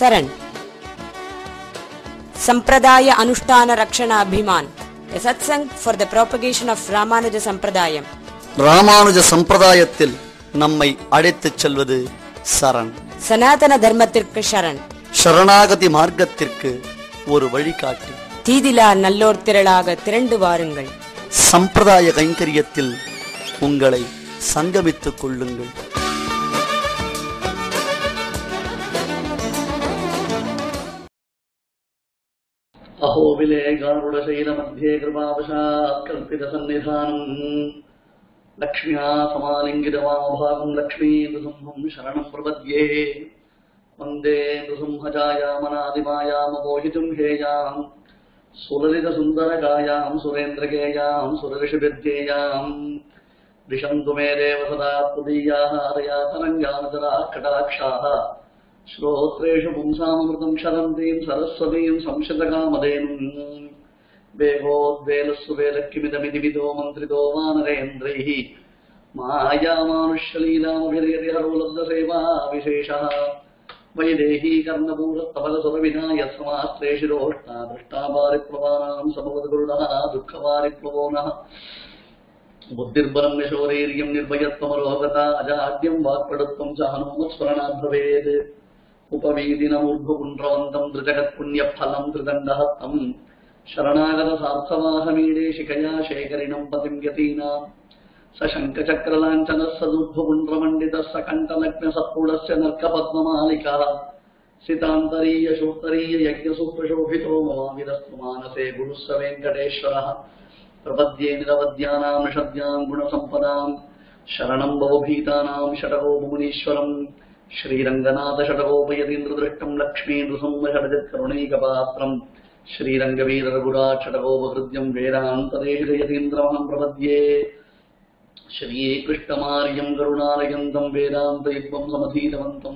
Saran. Sampradaya Anushtana Rakshana Abhiman, a satsang for the propagation of Ramanuja Sampradayam. Ramanuja Sampradayathil nammai அழைத்துச் செல்வது சரண். சனாதன தர்மத்திற்கு சரண். சரணாகதி மார்க்கத்திற்கு ஒரு வழிகாட்டி. தீதிலா நல்லோர் திரளாக திரண்டு வாருங்கள். சம்பிரதாய கைங்கரியத்தில் உங்களை சங்கமித்துக் கொள்ளுங்கள். அஹோபிலே காருடசைல மத்தியே கிருபாவசாத் கல்பித சந்நிதானம் லக்ஷ்மியா சமாலிங்கித வாமபாகம் லக்ஷ்மீ நிருசிம்ஹம் சரணம் பிரபத்யே. வந்தே நிருசிம்ஹஜாயாமநாதிமாயாம் அபோஹிதும் ஹேயாம் சுலலித சுந்தரகாயாம் சுரேந்திரகேயாம் சுரரிஷிபிர்ஜேயாம் விஷந்து மே தேவ சதா துதீயாஹ ஆதயாதரங்கானதரா கடாக்ஷாஹ ஸ்ரோத்ரேஷு பும்சாமமிருதம் ஷரந்தீம் சரஸ்வதீம் சம்ஸ்ருதகாமதேனும் வேகோத்வேலஸ்வேலக்கிமிதமிதிவிதோ மந்திரிதோ வானரேந்திரைः மாயாமானுஷ்யலீலாமபிரயரிஹரோலப்தசேவா விசேஷः வைதேகீ கர்ணபூரத்தபலசுரவிநாய சமாஸ்திரேஷிரோஷ்டா திருஷ்டாபாரிப்ளவானாம் சமவத்குருடः துக்கவாரிப்ளவோனः புத்திர்பலம் யசோரீர்யம் நிர்பயத்வமரோகதா அஜாட்யம் வாக்படுத்வம் ச ஹனுமத்ஸ்மரணாத் பவேத். உபவீதினமூர்ಧ್ವபுண்ட்ரவந்தம் திருஜகத்புண்யஃபலம் திருதண்டஹத்தம் शरणागत सार्थवाहमीडे शिखया शेखरिणं पतिं यतीनां स शङ्खचक्रलाञ्छनः सदुद्भुपुण्ड्रमण्डितः स कण्ठलग्नसत्पुडस्य नर्कपद्ममालिकः सितान्तरीयशोत्तरीय यज्ञसूत्रशोभितो ममाविदस्तु मानसे गुरुः स वेङ्कटेश्वरः. प्रपद्ये निरवद्यानां निषद्यां गुणसम्पदां शरणं भवभीतानां षटकोपमुनीश्वरं श्रीरङ्गनाथषटकोपयतीन्द्रदृष्टं लक्ष्मीन्दुसंवषडजत्करुणैकपात्रम् श्रीरंगवीर रघुराक्षटकोपहृद्यं वेदान्तदेशिरयतीन्द्रमहं प्रपद्ये. श्रीकृष्णमार्यं करुणालयन्तं वेदान्तयुग्मं समधीतवन्तं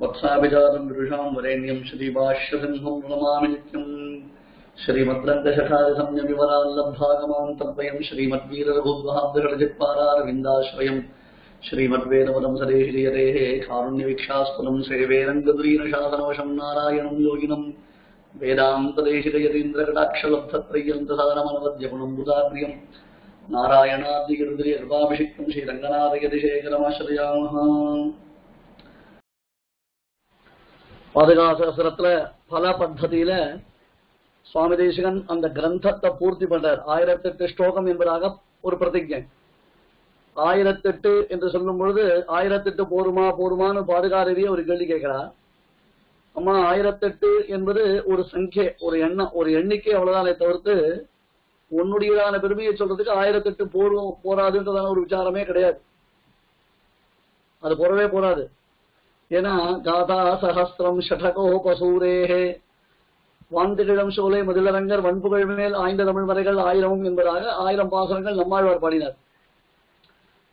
वत्साभिचारं विदुषां वरेण्यं श्रीभाष्यसिंहं प्रणमामि नित्यम्. श्रीमद्रङ्गशठादिसंयमिवराल्लब्धागमां तद्वयं श्रीमद्वीररघुद्वहाब्दषड्जित्पारारविन्दाश्रयं श्रीमद्वेदपदं सदेशिरियतेः कारुण्यवीक्षास्पदं सेवे रङ्गदुरीनशासनवशं नारायणं योगिनं वेदान्तदेशिरयतीन्द्रकटाक्षलब्धत्रय्यन्तसारमनवद्यगुणं बुधाप्रियं नारायणाद्रिगिरिकृपाभिषिक्तं श्रीरङ्गनाथयतिशेखरमाश्रयामः. பாதுகாசகஸ்திரத்துல பல பத்ததியில சுவாமி தேசிகன் அந்த கிரந்தத்தை பூர்த்தி பண்றார். 1008 ஸ்லோகம் என்பதாக ஒரு பிரதிஜை. 1008 என்று சொல்லும் பொழுது 1008 போருமான்னு பாதுகாரரிய ஒரு கேள்வி கேட்கிறார். அம்மா 1008 என்பது ஒரு சங்கே, ஒரு எண்ணம், ஒரு எண்ணிக்கை, அவ்வளவுதானே தவிர்த்து உன்னுடையதான பெருமையை சொல்றதுக்கு 1008 போராதுன்றதான ஒரு விசாரமே கிடையாது. அது போறவே போராது. ஏன்னா காதா சஹஸ்திரம் ஷடகோபசூரேஹே வாந்திகிழம் சோலை மதிலரங்கர் வன்புகழ் மேல் 5 தமிழ் வரைகள் 1000 என்பதாக 1000 பாசுரங்கள் நம்மாழ்வார் பாடினார்.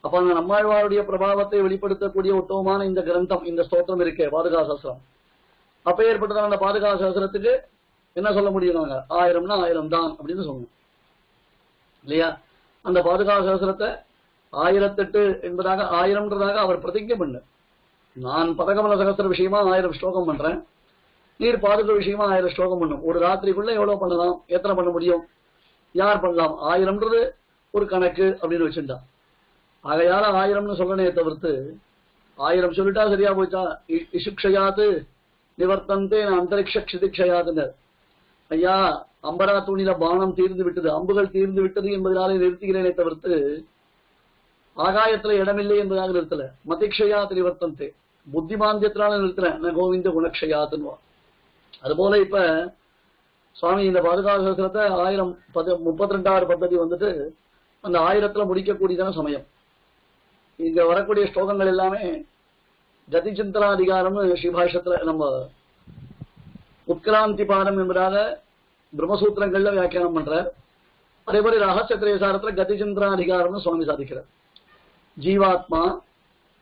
அப்ப அந்த நம்மாழ்வாருடைய பிரபாவத்தை வெளிப்படுத்தக்கூடிய உத்தமமான இந்த கிரந்தம், இந்த ஸ்தோத்திரம் இருக்கே பாதுகாசஸ்திரம். அப்ப ஏற்பட்டதான அந்த பாதுகாசஸ்திரத்துக்கு என்ன சொல்ல முடியும்? 1000னா 1000 தான் அப்படின்னு சொல்லணும் இல்லையா? அந்த பாதுகாசஸ்திரத்தை 1008 என்பதாக 1000ன்றதாக அவர் பிரதிஜை பண்ணு. நான் பதகமல சகஸ்திர விஷயமா 1000 ஸ்லோகம் பண்றேன், நீர் பாதுகா விஷயமா 1000 ஸ்லோகம் பண்ணும். ஒரு ராத்திரிக்குள்ள எவ்வளவு பண்ணலாம், எத்தனை பண்ண முடியும், யார் பண்ணலாம்? 1000ன்றது ஒரு கணக்கு அப்படின்னு வச்சுட்டா. ஆகையால 1000னு சொல்லனே தவிர்த்து 1000 சொல்லிட்டா சரியா போச்சா? இசுக்ஷயாத்து நிவர்த்தந்தே அந்தரிக்ஷ க்ஷிதிக்ஷயாதுனர். ஐயா, அம்பரா தூணில பானம் தீர்ந்து விட்டது, அம்புகள் தீர்ந்து விட்டது என்பதனாலே நிறுத்துகிறேனே தவிர்த்து ஆகாயத்துல இடமில்லை என்பதாக நிறுத்தல. மதிக்ஷயாத் நிவர்த்தந்தே, புத்திமாந்தியத்தினால நிறுத்துறேன். கோவிந்த குணக்ஷயாத்துன்னு. அதுபோல இப்ப சுவாமி இந்த பாதுகாசகஸ்திரத்தை 1032வது பద్ధதி வந்துட்டு அந்த 1000த்துல முடிக்கக்கூடியதான சமயம். இங்க வரக்கூடிய ஸ்லோகங்கள் எல்லாமே கதி சிந்தனாதிகாரம்னு ஸ்ரீபாஷ்யத்துல நம்ம உத்கிராந்தி பாடம் என்பதாக பிரம்மசூத்திரங்கள்ல வியாக்கியானம் பண்றார். அதே போல ரகசிய திரேசாரத்துல கதி சிந்தனாதிகாரம்னு சுவாமி சாதிக்கிறார். ஜீவாத்மா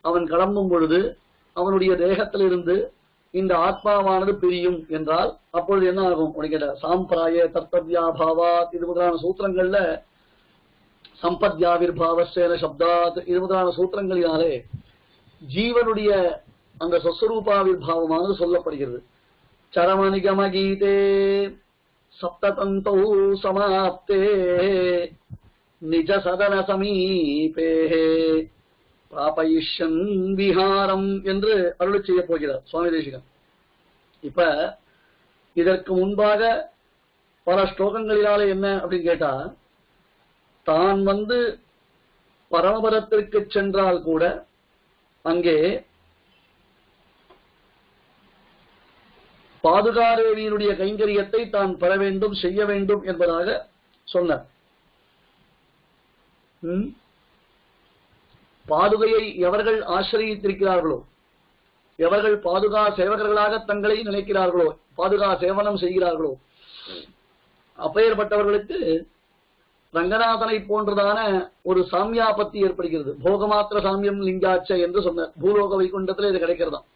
அவன் கிளம்பும் பொழுது அவனுடைய தேகத்திலிருந்து இந்த ஆத்மாவானது பிரியும் என்றால் அப்பொழுது என்ன ஆகும்? உனக்கு சாம்பிராய தர்த்தவியாபாவா இது முதலான சூத்திரங்கள்ல சம்பத்யாவிர்பாவசேன சப்தாத் இது முதலான சூத்திரங்களினாலே ஜீவனுடைய அந்த சொஸ்வரூபாவிர்பாவமானது சொல்லப்படுகிறது. சரமணிகமகீதே சப்ததந்தௌ சமாப்தே நிஜ சதன சமீபே பாபயிஷன் விஹாரம் என்று அருளி செய்ய போகிறார் சுவாமி தேசிகன். இப்ப இதற்கு முன்பாக பல ஸ்லோகங்களினாலே என்ன அப்படின்னு கேட்டா, தான் பரமபதத்திற்கு சென்றால் கூட அங்கே பாதுகாதேவியினுடைய கைங்கரியத்தை தான் பெற வேண்டும், செய்ய வேண்டும் என்பதாக சொன்னார். பாதுகையை எவர்கள் ஆசிரியத்திருக்கிறார்களோ, எவர்கள் பாதுகா சேவகர்களாக தங்களை நினைக்கிறார்களோ, பாதுகா சேவனம் செய்கிறார்களோ, அப்பேற்பட்டவர்களுக்கு ரங்கநாதனை போன்றதான ஒரு சாமியாபத்தி ஏற்படுகிறது. போகமாத்திர சாமியம் லிங்காச்ச என்று சொன்னார். பூலோக வைகுண்டத்தில் இது கிடைக்கிறதாம்.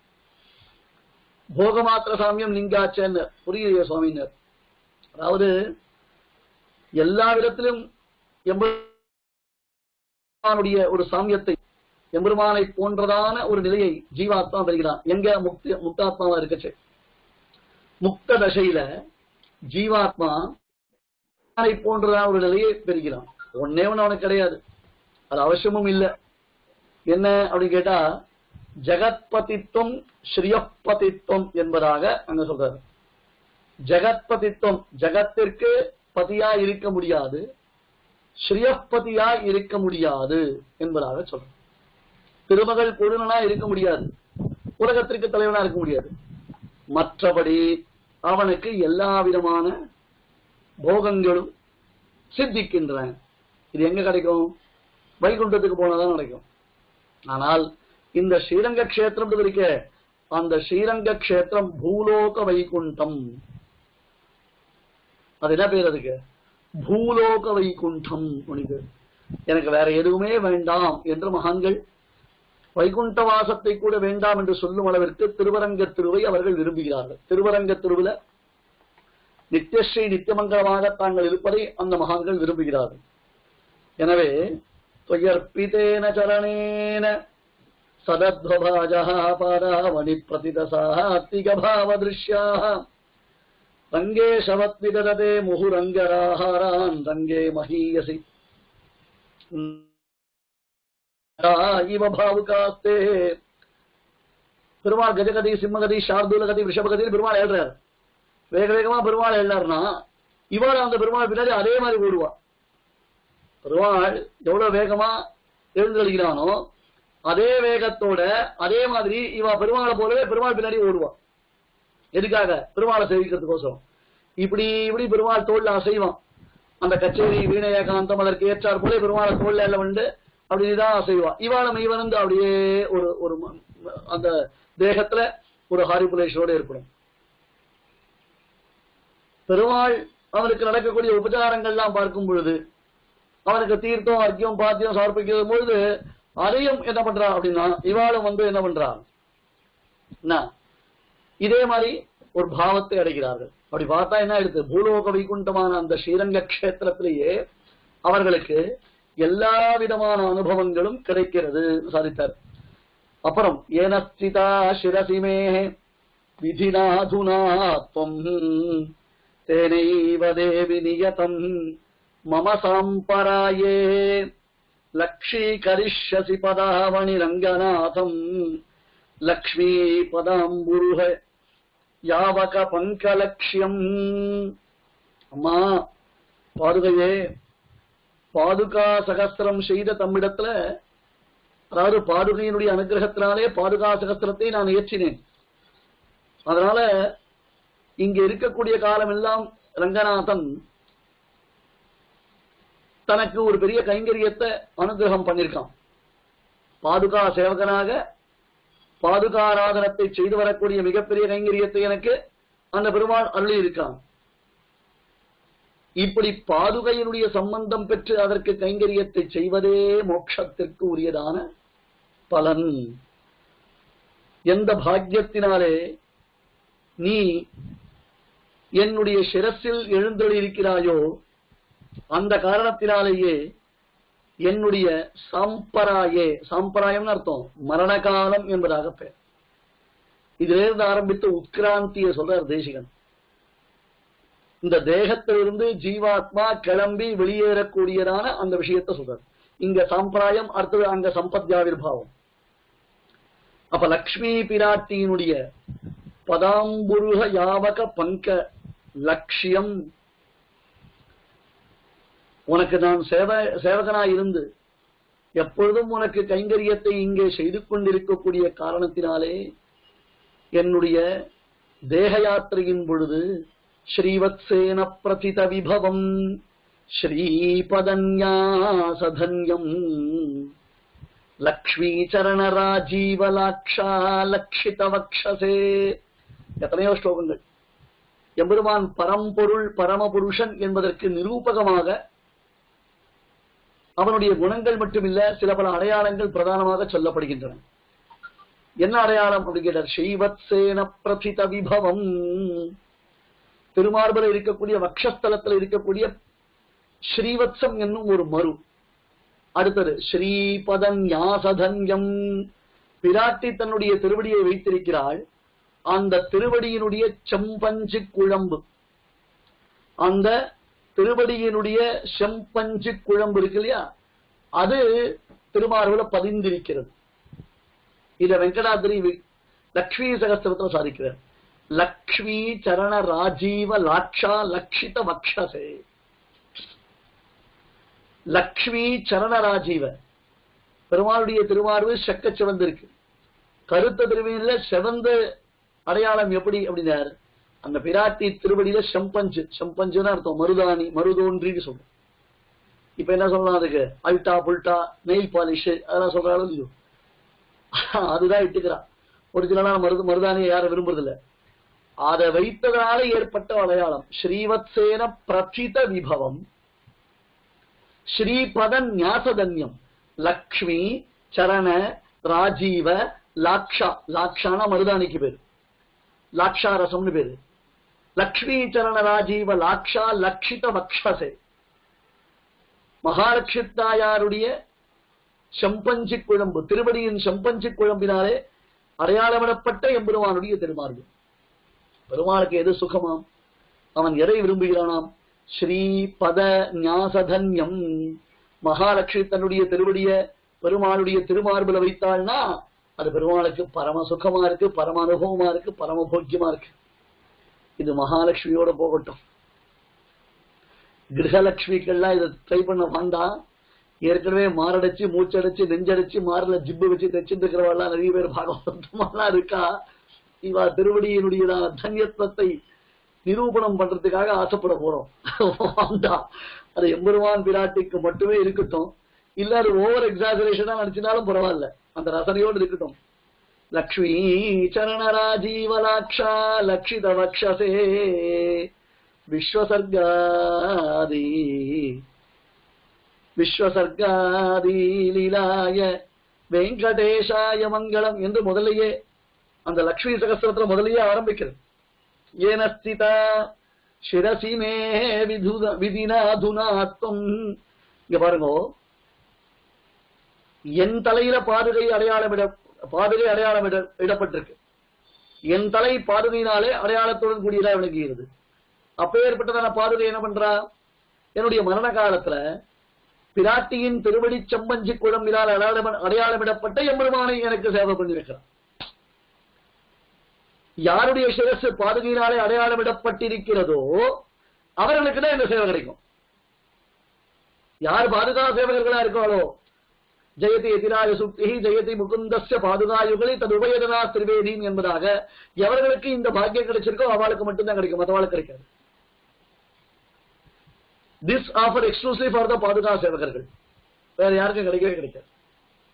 போகமாத்திர சாமியம் லிங்காச்சன்னு புரியுது சுவாமினர். அதாவது எல்லா விதத்திலும் எம்பெருமானுடைய ஒரு சாமியத்தை, எம்பெருமானை போன்றதான ஒரு நிலையை ஜீவாத்மா பெறுகிறான். எங்க முக்தாத்மாவா இருக்கச்சு, முக்த தசையில ஜீவாத்மா போன்றதான ஒரு நிலையை பெறுகிறான். ஒன்னே ஒண்ணு அவனுக்கு கிடையாது, அது அவசியமும் இல்லை. என்ன அப்படின்னு கேட்டா, ஜெகத்பதித்துவம் ஸ்ரீயப்பதித்துவம் என்பதாக அங்க சொல்றாரு. ஜெகத்பதித்துவம், ஜகத்திற்கு பதியா இருக்க முடியாது, ஸ்ரீயப்பதியா இருக்க முடியாது என்பதாக சொல்றார். திருமகள் பொருளனா இருக்க முடியாது, உலகத்திற்கு தலைவனா இருக்க முடியாது. மற்றபடி அவனுக்கு எல்லா விதமான போகங்களும் சித்திக்கின்றன. இது எங்க கிடைக்கும்? வைகுண்டத்துக்கு போனாதான் கிடைக்கும். ஆனால் இந்த ஸ்ரீரங்க கஷேத்திரம் இருக்க, அந்த ஸ்ரீரங்க கஷேத்திரம் பூலோக வைகுண்டம். அது என்ன பேர்? அதுக்கு பூலோக வைகுண்டம். எனக்கு வேற எதுவுமே வேண்டாம் என்று மகான்கள் வைகுண்ட வாசத்தை கூட வேண்டாம் என்று சொல்லும் அளவிற்கு திருவரங்க திருவை அவர்கள் விரும்புகிறார்கள். திருவரங்க திருவில நித்தியஸ்ரீ நித்தியமங்கலமாக தாங்கள் இருப்பதை அந்த மகான்கள் விரும்புகிறார்கள். எனவே துயர்பிதேன சரணேன சதத்வபாஜா பாராவணி பிரதிதசாத்திகபாவதிருஷ்யாः ரங்கே சவத்விதரதே முஹுரங்கராஹாரான் ரங்கே மஹீயசி இவ பாவுகாஸ்தே. பெருமாள் கஜகதி, சிம்மகதி, சார்தூலகதி, ரிஷபகதி பெருமாள் எழுறாரு. வேக வேகமா பெருமாள் எழுறாருன்னா இவள் அந்த பெருமாள் பின்னாடி அதே மாதிரி ஓடுவா. பெருமாள் எவ்வளவு வேகமா எழுந்தெழுகிறானோ அதே வேகத்தோட அதே மாதிரி இவ பெருமாளை போலவே பெருமாள் பின்னாடி ஓடுவா. எதுக்காக? பெருமாளை சேவிக்கிறதுக்கோசரம். இப்படி இப்படி பெருமாள் தோல்ல அசைவான். அந்த கச்சேரி வீணை ஏகாந்தம் அதற்கு ஏற்றார் போல பெருமாளை தோல்ல எல்லாம் வந்து அப்படிதான் அசைவா. இவாளை மெய்வனந்து அப்படியே ஒரு ஒரு அந்த தேகத்துல ஒரு ஹாரிபுலேஷனோட இருக்கணும். பெருமாள் அவனுக்கு நடக்கக்கூடிய உபச்சாரங்கள்லாம் பார்க்கும் பொழுது, அவனுக்கு தீர்த்தம் அர்க்கியம் பாத்தியம் சமர்ப்பிக்கிற பொழுது அதையும் என்ன பண்றான் அப்படின்னா இவாளும் என்ன பண்றான், இதே மாதிரி ஒரு பாவத்தை அடைகிறார்கள். அப்படி பார்த்தா என்ன ஆயிடுது? பூலோக வைகுண்டமான அந்த ஸ்ரீரங்க கஷேத்திரத்திலேயே அவர்களுக்கு எல்லா விதமான அனுபவங்களும் கிடைக்கிறது சாதித்தார். அப்புறம் ஏனஸ்திதா சிரசிமே விதிநாதுனாத்வம் தேனைவ தேவி நியதம் மம சாம்பராயே லக்ஷீகரிஷ்யசி பதாவணி ரங்கநாதம் லக்ஷ்மீ பதாம்புருஹ யாவக பங்கலக்ஷ்யம். அம்மா பாதுகையே, பாதுகா சகஸ்திரம் செய்த தம்மிடத்துல, அதாவது பாதுகையினுடைய அனுகிரகத்தினாலே பாதுகா சகஸ்திரத்தை நான் ஏற்றினேன். அதனால இங்க இருக்கக்கூடிய காலம் எல்லாம் ரங்கநாதன் தனக்கு ஒரு பெரிய கைங்கரியத்தை அனுகிரகம் பண்ணிருக்கான். பாதுகா சேவகனாக பாதுகாராதனத்தை செய்து வரக்கூடிய மிகப்பெரிய கைங்கரியத்தை எனக்கு அந்த பெருமாள் அருளி இருக்கான். இப்படி பாதுகையினுடைய சம்பந்தம் பெற்று அதற்கு கைங்கரியத்தை செய்வதே மோட்சத்திற்கு உரியதான பலன். எந்த பாக்கியத்தினாலே நீ என்னுடைய சிரசில் எழுந்தொழியிருக்கிறாயோ அந்த காரணத்தினாலேயே என்னுடைய சாம்பராயே, சாம்பராயம் அர்த்தம் மரணகாலம் என்பதாக பெயர். இதுல இருந்து ஆரம்பித்த உட்கிராந்திய சொல்றார் தேசிகன். இந்த தேகத்திலிருந்து ஜீவாத்மா கிளம்பி வெளியேறக்கூடியதான அந்த விஷயத்தை சொல்றார். இங்க சாம்பிராயம், அடுத்தது அங்க சம்பத்யாவிர்பாவம். அப்ப லக்ஷ்மி பிராட்டியினுடைய பதாம்புருக யாவக பங்க லட்சியம், உனக்கு நான் சேவகனாய் இருந்து எப்பொழுதும் உனக்கு கைங்கரியத்தை இங்கே செய்து கொண்டிருக்கக்கூடிய காரணத்தினாலே என்னுடைய தேக யாத்திரையின் பொழுது ஸ்ரீவத்சேன பிரதித விபவம் ஸ்ரீபதன்யாசதன்யம் லக்ஷ்மீ சரண ராஜீவலாக்ஷா லக்ஷித வக்ஷசே. எத்தனையோ ஸ்லோகங்கள். எம்பெருமான் பரம்பொருள் பரமபுருஷன் என்பதற்கு நிரூபகமாக அவனுடைய குணங்கள் மட்டுமில்ல, சில பல அடையாளங்கள் பிரதானமாக சொல்லப்படுகின்றன. என்ன அடையாளம் அப்படிங்கிற ஸ்ரீவத்சேன பிரதித விபவம், திருமார்பல இருக்கக்கூடிய வக்ஷஸ்தலத்தில் இருக்கக்கூடிய ஸ்ரீவத்சம் என்னும் ஒரு மரு. அடுத்தது ஸ்ரீபதன்யாசதன்யம், பிராட்டி தன்னுடைய திருவடியை வைத்திருக்கிறாள். அந்த திருவடியினுடைய செம்பஞ்சு குழம்பு, அந்த திருவடியினுடைய செம்பஞ்சு குழம்பு இருக்கு இல்லையா, அது திருமார்பல பதிந்திருக்கிறது. இத வெங்கடாதிரி லக்ஷ்மி சகஸ்திரத்தில் சாதிக்கிறார். லக்ஷ்மி சரண ராஜீவ லாட்சா லக்ஷித வக்ஷசே. லக்ஷ்மி சரண ராஜீவ, பெருமாளுடைய திருமார்பு செக்க சிவந்திருக்கு. கருத்த திருமையில சிவந்த அடையாளம் எப்படி அப்படின்னாரு, அந்த பிராட்டி திருவடியில செம்பஞ்சு, செம்பஞ்சுன்னு அர்த்தம் மருதாணி, மருதோன்றின்னு சொல்றோம். இப்ப என்ன சொல்லலாம் அதுக்கு, அல்டா புல்டா நெயில் பாலிஷ் அதெல்லாம் சொல்றாலும் இல்லையோ, அதுதான் இட்டுக்கிறான். ஒரிஜினலான மருதாணியை யாரும் விரும்புறதில்ல. அதை வைத்ததால ஏற்பட்ட அடையாளம் ஸ்ரீவத்சேன பிரதித விபவம் ஸ்ரீபதன் ஞாசதன்யம் லக்ஷ்மி சரண ராஜீவ லாக்ஷா. லாக்ஷானா மருதாணிக்கு பேரு, லாக்ஷா ரசம்னு பேரு. லக்ஷ்மி சரண ராஜீவ லாக்ஷா லக்ஷித வக்ஷசே. மகாலட்சுமி தாயாருடைய செம்பஞ்சு குழம்பு, திருவடியின் செம்பஞ்சு குழம்பினாலே அடையாளமிடப்பட்ட எம்பெருமானுடைய திருமார்பு. பெருமாளுக்கு எது சுகமாம், அவன் எதை விரும்புகிறானாம், ஸ்ரீபத ஞாசதன்யம். மகாலட்சுமி தன்னுடைய திருவடிய பெருமாளுடைய திருமார்புல வைத்தாள்னா அது பெருமாளுக்கு பரம சுகமா இருக்கு, பரம அனுபவமா இருக்கு, பரம போக்கியமா இருக்கு. இது மகாலட்சுமியோட போகட்டும். கிரகலட்சுமிக்கெல்லாம் இதை ட்ரை பண்ண வேண்டாம். ஏற்கனவே மாரடைச்சு மூச்சடைச்சு நெஞ்சடைச்சு மாறல ஜிப்பு வச்சு தைச்சுட்டு இருக்கிறவாள்லாம் நிறைய பேர் பாகவதமாலாம் இருக்கா. இவா திருவடியினுடைய தன்யத்துவத்தை நிரூபணம் பண்றதுக்காக ஆசைப்பட போறோம். அது எம்பெருமான் பிராட்டிக்கு மட்டுமே இருக்கட்டும், இல்ல அது ஓவர் எக்ஸாஜரேஷனா நினைச்சினாலும் பரவாயில்ல, அந்த ரசனையோடு இருக்கட்டும். லக்ஷ்மி சரண ராஜீவலாட்சா லக்ஷித வக்ஷசே விஸ்வசர்காதி விஸ்வசர்காதி லீலாய வெங்கடேஷாய மங்களம் என்று முதலையே அந்த லக்ஷ்மி சகஸ்திரத்துல முதலையே ஆரம்பிக்கிறது. ஏன ஸ்திதா சிரசி மே விதினாதுனாத்வம். இங்க பாருங்க, என் தலையில பாதுகை அடையாளம் இடப்பட்டிருக்கு. என் தலை பாதுகையினாலே அடையாளத்துடன் கூடியதா விளங்குகிறது. அப்பேற்பட்டதான பாதுகை என்ன பண்றா, என்னுடைய மரண காலத்துல பிராட்டியின் திருவடி செம்பஞ்சி குழம்பினால் அடையாளமிடப்பட்ட எம்பெருமானை எனக்கு சேவை பண்ணி வைக்கிறார். யாருடைய சிரசு பாதுகையினாலே அடையாளமிடப்பட்டிருக்கிறதோ அவர்களுக்கு தான் இந்த சேவை கிடைக்கும். யார் பாதுகா சேவகர்களா இருக்காளோ, ஜெயதி எதிராய சுக்தி ஜெயதி முகுந்தஸ்ய பாதுகாயுகளை தது உபயதனா திரிவேதீன் என்பதாக எவர்களுக்கு இந்த பாக்கியம் கிடைச்சிருக்கோ அவளுக்கு மட்டும்தான் கிடைக்கும், மற்றவாளுக்கு கிடைக்காது. This offer exclusive for the பாதுகா சேவகர்கள், வேற யாருக்கும் கிடைக்கவே கிடைக்காது.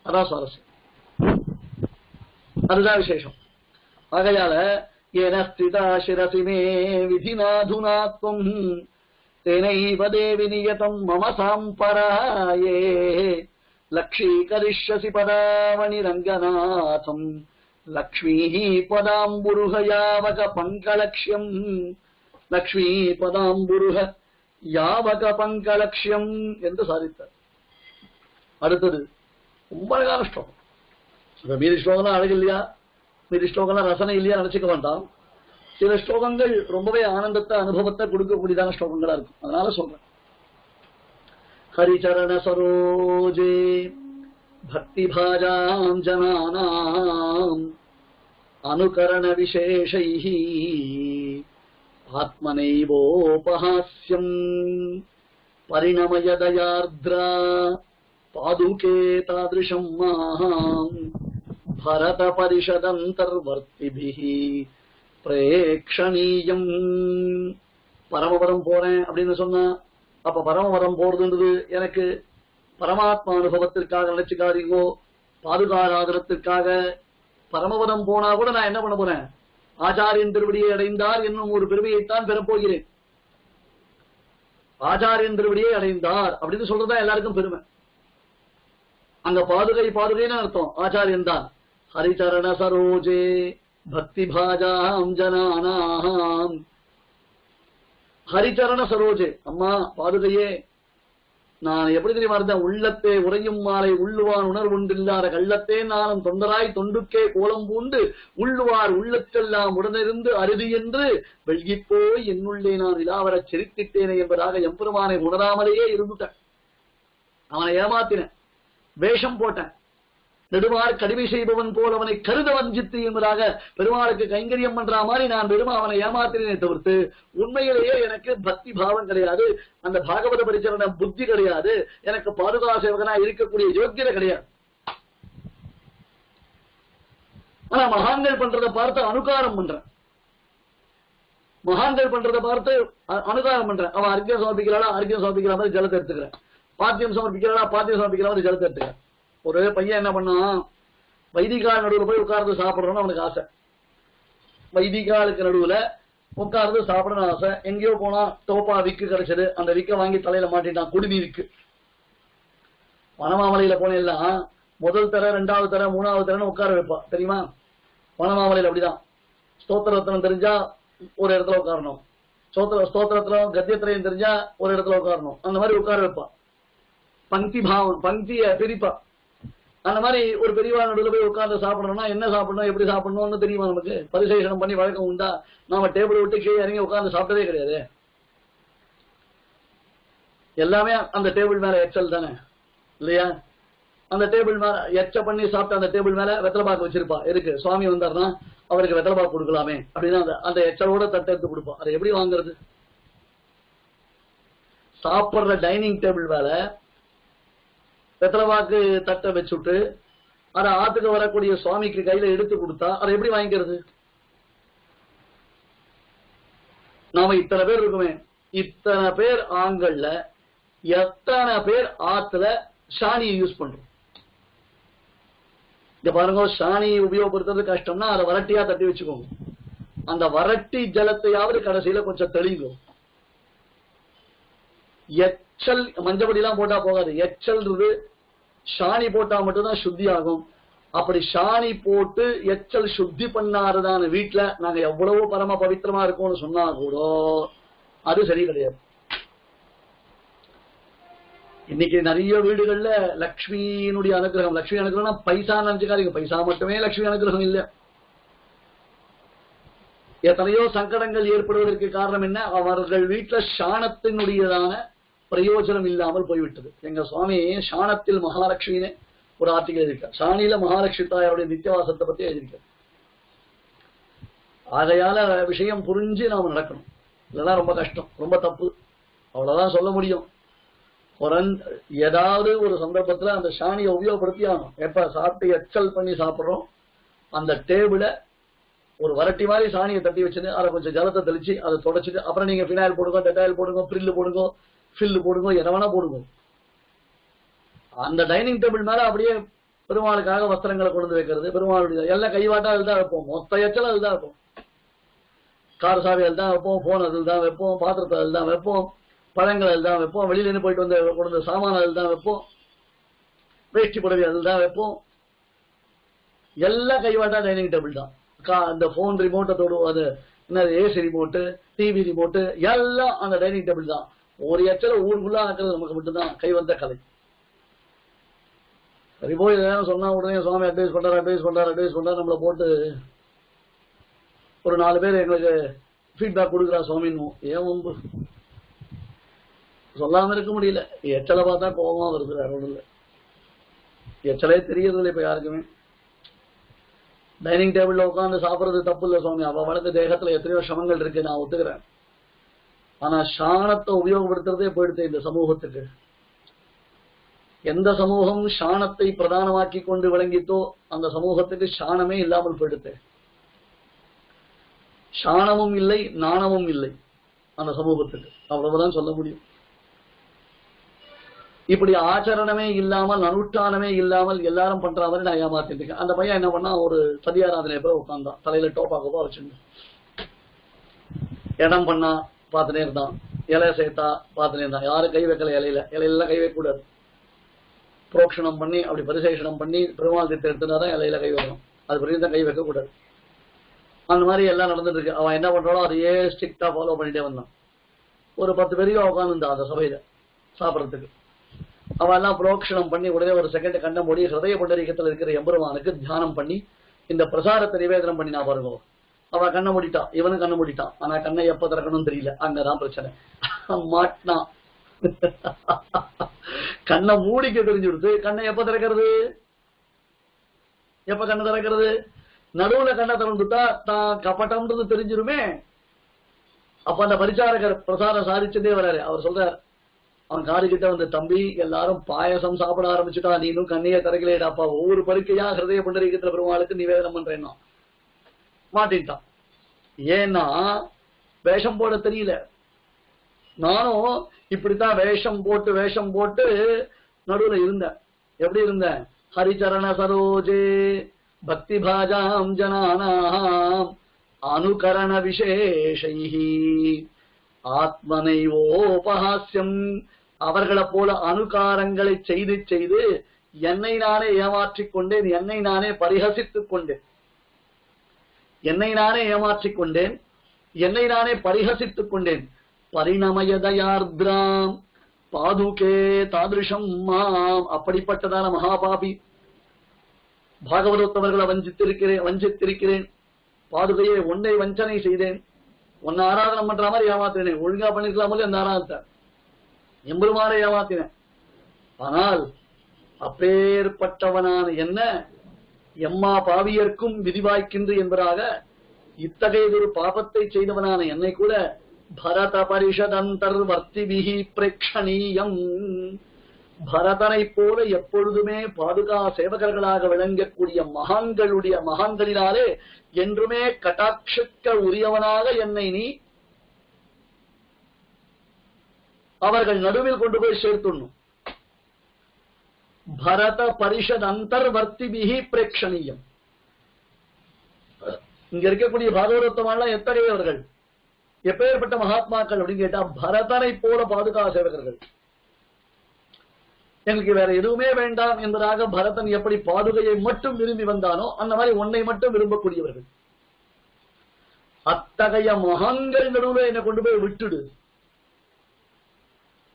அதான் சுவாரஸ்யம், அதுதான் விசேஷம். ஆகையால ஏன ஸ்திதா சிரசி மே விதினாதுனாத்வம் தேனைவ தேவி நியதம் மம சாம்பராயே லக்ஷீகரிஷ்யசி பதாவணி ரங்கநாதம் லக்ஷ்மீ பதாம்புருக யாவக பங்கலக்ஷ்யம் லக்ஷ்மீ பதாம்புருக யாவக பங்கலக்ஷ்யம் என்று சாதித்தார். அடுத்தது ரொம்ப அழகான ஸ்லோகம். மீதி ஸ்லோகம் அழகு இல்லையா? மீதி ஸ்லோகம்லாம் ரசனை இல்லையா நினைச்சுக்க வேண்டாம். சில ஸ்லோகங்கள் ரொம்பவே ஆனந்தத்தை அனுபவத்தை கொடுக்கக்கூடியதான ஸ்லோகங்களா இருக்கும். அதனால சொல்றேன். ஹரிச்சரண சரோஜே பக்தி பாஜாம் ஜனானாம் அனுகரண விசேஷைஹி ஆத்மனைவோபஹாஸ்யம் பரிணமயதயார்த்ரா பாதுகே தாதிருஷம் மாம் பரத பரிஷதந்தர்வர்த்திபிஹி பிரேக்ஷணீயம். பரமபதம் போறேன் அப்படின்னு சொன்னா, அப்ப பரமபதம் போறதுன்றது எனக்கு பரமாத்மா அனுபவத்திற்காக நினைச்சுக்காதீங்கோ, பாதுகாராதனத்திற்காக. பரமபதம் போனா கூட நான் என்ன பண்ண போறேன்? ஆச்சாரியன் திருவடியை அடைந்தார் என்னும் ஒரு பெருமையைத்தான் பெறப்போகிறேன். ஆச்சாரியன் திருவடியை அடைந்தார் அப்படின்னு சொல்றதா எல்லாருக்கும் பெருமை. அங்க பாதுகை பாதுகைன்னு அர்த்தம் ஆச்சாரியன் தான். ஹரிச்சரண சரோஜே பக்தி பாஜாம் ஜனானாம். ஹரிச்சரண சரோஜே, அம்மா பாதுகையே, நான் எப்படி தெரியுமா இருந்தேன்? உள்ளத்தே உறையும் மாலை உள்ளுவான் உணர்வுண்டில்லாத கள்ளத்தே நானும் தொண்டராய் தொண்டுக்கே கோலம் பூண்டு உள்ளுவார் உள்ளத்தெல்லாம் உடனிருந்து அருதி என்று வெள்கிப்போய் என்னுள்ளே நான் இலாவரச் சிரித்திட்டேனே என்பதாக எம்பெருமானை உணராமலேயே இருந்துட்டேன். அவனை ஏமாத்தினேன், வேஷம் போட்டேன். நெடுமார் கடிமை செய்பவன் போல் அவனை கருத வஞ்சித்து என்பதாக பெருமாளுக்கு கைங்கரியம் பண்ற மாதிரி நான் வெறும் அவனை ஏமாத்தினே தவிர்த்து உண்மையிலேயே எனக்கு பக்தி பாவம் கிடையாது, அந்த பாகவத பரிசரண புத்தி கிடையாது, எனக்கு பாதுகா சேவகனா இருக்கக்கூடிய யோக்கியதை கிடையாது. ஆனா மகான்கள் பண்றதை பார்த்து அனுகாரம் பண்றேன். மகான்கள் பண்றதை பார்த்து அனுகாரம் பண்றேன். அவன் அர்க்கியம் சமர்ப்பிக்கிறாளா, அர்க்கியம் சமர்ப்பிக்கிற மாதிரி ஜலத்தை எடுத்துக்கிறேன். பாத்தியம் சமர்ப்பிக்கிறாளா, பாத்தியம் சமர்ப்பிக்கிற மாதிரி ஜலத்தை எடுத்துக்கிறேன். ஒரு பையன் என்ன பண்ணான், வைதிகால் நடுவில் போய் உட்கார்ந்து சாப்பிடணும்னு அவனுக்கு ஆசை. வைதிகாலுக்கு நடுவுல உட்கார்ந்து சாப்பிடணும் ஆசை. எங்கேயோ போனா தோப்பா விக்கு கிடைச்சது, அந்த விக்க வாங்கி தலையில மாட்டிட்டான். குடிநீர் விக்கு. வனமாமலையில போனெல்லாம் முதல் தர, ரெண்டாவது தர, மூணாவது தரன்னு உட்கார வைப்பா தெரியுமா? வனமாமலையில அப்படிதான். ஸ்தோத்திரத்தினம் தெரிஞ்சா ஒரு இடத்துல உட்காரணும், ஸ்தோத்திரத்திலும் கத்தியத்திலையும் தெரிஞ்சா ஒரு இடத்துல உட்காரணும். அந்த மாதிரி உட்கார வைப்பா. பங்கி பாவம், பங்கிய பிரிப்பா. அந்த மாதிரி ஒரு பெரியவா நடுவில் போய் உட்கார்ந்து சாப்பிடணும்னா என்ன சாப்பிடணும், எப்படி சாப்பிடணும்னு தெரியுமா நமக்கு? பரிசேஷனம் பண்ணி வழக்கம் உண்டா? நாம டேபிள் விட்டு கீழே இறங்கி உட்கார்ந்து சாப்பிட்டதே கிடையாது. எல்லாமே அந்த டேபிள் மேல எச்சல் தானே இல்லையா? அந்த டேபிள் மேல எச்ச பண்ணி சாப்பிட்ட அந்த டேபிள் மேல வெத்தலை பாக்கு வச்சிருப்பா. எதுக்கு? சுவாமி வந்தாருன்னா அவருக்கு வெத்தலை பாக்கு கொடுக்கலாமே அப்படின்னா அந்த எச்சலோட தட்டை எடுத்து கொடுப்பா. அதை எப்படி வாங்குறது? சாப்பிடுற டைனிங் டேபிள் மேல வெத்தலைவாக்கு தட்டை வச்சுட்டு அதை ஆத்துக்கு வரக்கூடிய சுவாமிக்கு கையில எடுத்து கொடுத்தா அதை எப்படி வாங்கிக்கிறது? நாம இத்தனை பேர் இருக்குமே, இத்தனை பேர் ஆண்கள்ல எத்தனை பேர் ஆத்துல சாணியை யூஸ் பண்றோம்? இந்த பாருங்க, சாணியை உபயோகப்படுத்துறது கஷ்டம்னா அதை வரட்டியா தட்டி வச்சுக்கோங்க. அந்த வரட்டி ஜலத்தையாவது கடைசியில கொஞ்சம் தெளிக்கும். எச்சல் மஞ்சப்படி எல்லாம் போட்டா போகாது. எச்சல்ன்றது சாணி போட்டா மட்டும்தான் சுத்தி ஆகும். அப்படி சாணி போட்டு எச்சல் சுத்தி பண்ணாருதான வீட்டுல நாங்க எவ்வளவோ பரம பவித்திரமா இருக்கோம்னு சொன்னா கூட அது சரி கிடையாது. இன்னைக்கு நிறைய வீடுகள்ல லக்ஷ்மியினுடைய அனுகிரகம், லட்சுமி அனுகிரகம் பைசா நினைச்சுக்காதீங்க, பைசா மட்டுமே லட்சுமி அனுகிரகம் இல்ல. எத்தனையோ சங்கடங்கள் ஏற்படுவதற்கு காரணம் என்ன? அவர்கள் வீட்டுல சாணத்தினுடையதான பிரயோஜனம் இல்லாமல் போய்விட்டது. எங்க சுவாமி சாணத்தில் மகாலட்சுமின்னு ஒரு ஆர்டிகல் எழுதியிருக்கார். சாணியில மகாலட்சுமி தாயாருடைய நித்தியவாசத்தை பத்தி எழுதியிருக்கார். ஆகையால விஷயம் புரிஞ்சு நாம நடக்கணும். இதெல்லாம் ரொம்ப கஷ்டம், ரொம்ப தப்பு. அவ்வளவுதான் சொல்ல முடியும். ஏதாவது ஒரு சந்தர்ப்பத்துல அந்த சாணியை உபயோகப்படுத்தி ஆகணும். எப்ப சாப்பிட்டு எச்சல் பண்ணி சாப்பிடுறோம், அந்த டேபிள ஒரு வரட்டி மாதிரி சாணியை தட்டி வச்சுட்டு அதை கொஞ்சம் ஜலத்தை தெளிச்சு அதை தொடச்சிட்டு அப்புறம் நீங்க பினாயில் போடுங்க, டெட்டாயில் போடுங்க, பிரில்லு போடுங்க, ஃபில்லு போடுங்க, என்ன வேணா போடுங்க. அந்த டைனிங் டேபிள் மேல அப்படியே பெருமாளுக்காக வஸ்திரங்களை கொண்டு வைக்கிறது, பெருமாளுடைய எல்லாம் கைவாட்டா அதுதான் வைப்போம். மொத்த எச்சல் அதுதான் வைப்போம். கார் சாவி அதுதான் வைப்போம், போன் அதில் தான் வைப்போம், பாத்திரத்தை அதில் தான் வைப்போம், பழங்கள் அதில் தான் வைப்போம், வெளியில இருந்து போயிட்டு வந்து கொண்டு சாமான அதில் தான் வைப்போம், வேஷ்டி புடவை அதில் தான் வைப்போம். எல்லாம் கைவாட்டா டைனிங் டேபிள் தான். அந்த போன் ரிமோட்டத்தோடு அது என்ன ஏசி ரிமோட்டு, டிவி ரிமோட்டு எல்லாம் அந்த டைனிங் டேபிள் தான். ஒரு எச்சல ஊர் ஃபுல்லா ஆக்குறது நமக்கு மட்டும்தான் கை வந்த கலை. சரி போய் சொன்னா உடனே சுவாமி அட்வைஸ் பண்றாரு நம்மளை போட்டு ஒரு 4 பேர் எங்களுக்கு ஃபீட்பேக் கொடுக்குறா சுவாமின்னு. ஏன் ஒம்பு சொல்லாம இருக்க முடியல. எச்சலை பார்த்தா கோபமா வருது, வேற ஒன்றும் இல்லை. எச்சலே தெரியறது இல்லை இப்ப யாருக்குமே. டைனிங் டேபிள்ல உட்காந்து சாப்பிடுறது தப்பு இல்லை சுவாமி, அவ வளர்ந்த தேகத்துல எத்தனையோ சிரமங்கள் இருக்கு, நான் ஒத்துக்கிறேன். ஆனா சாணத்தை உபயோகப்படுத்துறதே போயிடுது இந்த சமூகத்துக்கு. எந்த சமூகம் சாணத்தை பிரதானமாக்கி கொண்டு விளங்கித்தோ அந்த சமூகத்துக்கு சாணமே இல்லாமல் போயிடுது. சாணமும் இல்லை, நாணமும் இல்லை அந்த சமூகத்துக்கு, அவ்வளவுதான் சொல்ல முடியும். இப்படி ஆச்சரணமே இல்லாமல், அனுஷ்டானமே இல்லாமல் எல்லாரும் பண்ற மாதிரி நான் ஏமாத்திட்டு இருக்கேன். அந்த பையன் என்ன பண்ணா, ஒரு சதியாராதனை போய் உட்கார்ந்தான், தலையில டோப்பாக்கப்பா வச்சுட்டு. இடம் பண்ணா பார்த்துனே இருந்தான், இலைய சேர்த்தா பார்த்துனே இருந்தான். யாரும் கை வைக்கல இலையில, இலையில கை வைக்க கூடாது. புரோக்ஷணம் பண்ணி அப்படி பரிசேஷனம் பண்ணி பெருமாள் திட்ட எடுத்துனாதான் இலையில கை வைக்கணும், அது பிறகு கை வைக்க கூடாது. அந்த மாதிரி எல்லாம் நடந்துட்டு இருக்கு. அவன் என்ன பண்றானோ அதையே ஸ்ட்ரிக்டா ஃபாலோ பண்ணிட்டே வந்தான். ஒரு 10 பேரையும் உட்காந்துருந்தான் அந்த சபையில சாப்பிடறதுக்கு. அவன் எல்லாம் புரோக்ஷணம் பண்ணி உடனே ஒரு செகண்ட் கண்ண மூடி ஹிருதய புண்டரீகத்தில் இருக்கிற எம்பெருமானுக்கு தியானம் பண்ணி இந்த பிரசாரத்தை நிவேதனம் பண்ணி நான் பாருங்க. அவன் கண்ணை மூடிட்டான், இவனும் கண்ணை மூடிட்டான். ஆனா கண்ணை எப்ப திறக்கணும்னு தெரியல. அங்கதான் பிரச்சனை. மாட்டினான். கண்ணை மூடிக்க தெரிஞ்சு கொடுத்து கண்ணை எப்ப திறக்கிறது, எப்ப கண்ணை திறக்கிறது? நடுவுல கண்ணை திறந்துட்டா தான் கப்பட்டம்ன்றது தெரிஞ்சிருமே. அப்ப அந்த பரிசாரகர் பிரசாரம் சாதிச்சதே வராரு. அவர் சொல்றார், அவன் காடு கிட்ட வந்து, தம்பி எல்லாரும் பாயசம் சாப்பிட ஆரம்பிச்சுட்டா, நீனும் கண்ணைய திறக்கலேடாப்பா, ஒவ்வொரு பருக்கையா ஹிருதய புண்டரீகத்துல பெருமாளுக்கு நிவேதனம் பண்றேன்னா. மாட்டின்ட்டான். ஏன்னா வேஷம் போட தெரியல. நானும் இப்படித்தான் வேஷம் போட்டு நடுவுல இருந்தேன். எப்படி இருந்தேன்? ஹரிச்சரண சரோஜே பக்தி பாஜாம் ஜனானாம் அனுகரண விசேஷைஹி ஆத்மனைவோபஹாஸ்யம். அவர்களை போல அனுகாரங்களை செய்து செய்து என்னை நானே ஏமாற்றிக் கொண்டேன், என்னை நானே பரிஹசித்துக் கொண்டேன், என்னை நானே ஏமாற்றிக் கொண்டேன், என்னை நானே பரிஹசித்துக் கொண்டேன். பரிணமயதயார்திராம் பாதுகே தாதிருஷம் மாம். அப்படிப்பட்டதான மகாபாபி பாகவதோத்தவர்களை வஞ்சித்திருக்கிறேன். பாதுகையே உன்னை வஞ்சனை செய்தேன், உன்னை ஆராதனம் பண்ற மாதிரி ஏமாத்தினேன். ஒழுங்கா பண்ணிருக்கலாம் அந்த ஆராதத்தை, எம்பெருமானை ஏமாத்தினேன். ஆனால் அப்பேற்பட்டவனான என்ன எம்மா பாவியர்க்கும் விதிவாய்க்கின்று என்பதாக இத்தகையதொரு பாபத்தை செய்தவனான என்னை கூட பரத பரிஷதந்தர்வர்த்திபிஹி பிரேக்ஷணீயம். பரதனை போல எப்பொழுதுமே பாதுகா சேவகர்களாக விளங்கக்கூடிய மகான்களினாலே என்றுமே கட்டாட்சிக்க உரியவனாக என்னை நீ அவர்கள் நடுவில் கொண்டு போய் சேர்த்துடணும். பரத பரிஷத் அந்தர்வர்த்திபிஹி பிரேக்ஷணீயம். இங்க இருக்கக்கூடிய பாகவதோத்தமெல்லாம் எத்தகையவர்கள், எப்பேற்பட்ட மகாத்மாக்கள் அப்படின்னு கேட்டா, பரதனை போல பாதுகா சேவகர்கள். எனக்கு வேற எதுவுமே வேண்டாம் என்பதாக பரதன் எப்படி பாதுகையை மட்டும் விரும்பி வந்தானோ அந்த மாதிரி உன்னை மட்டும் விரும்பக்கூடியவர்கள். அத்தகைய மகான்கள் நடுவில் என்னை கொண்டு போய் விட்டுடு.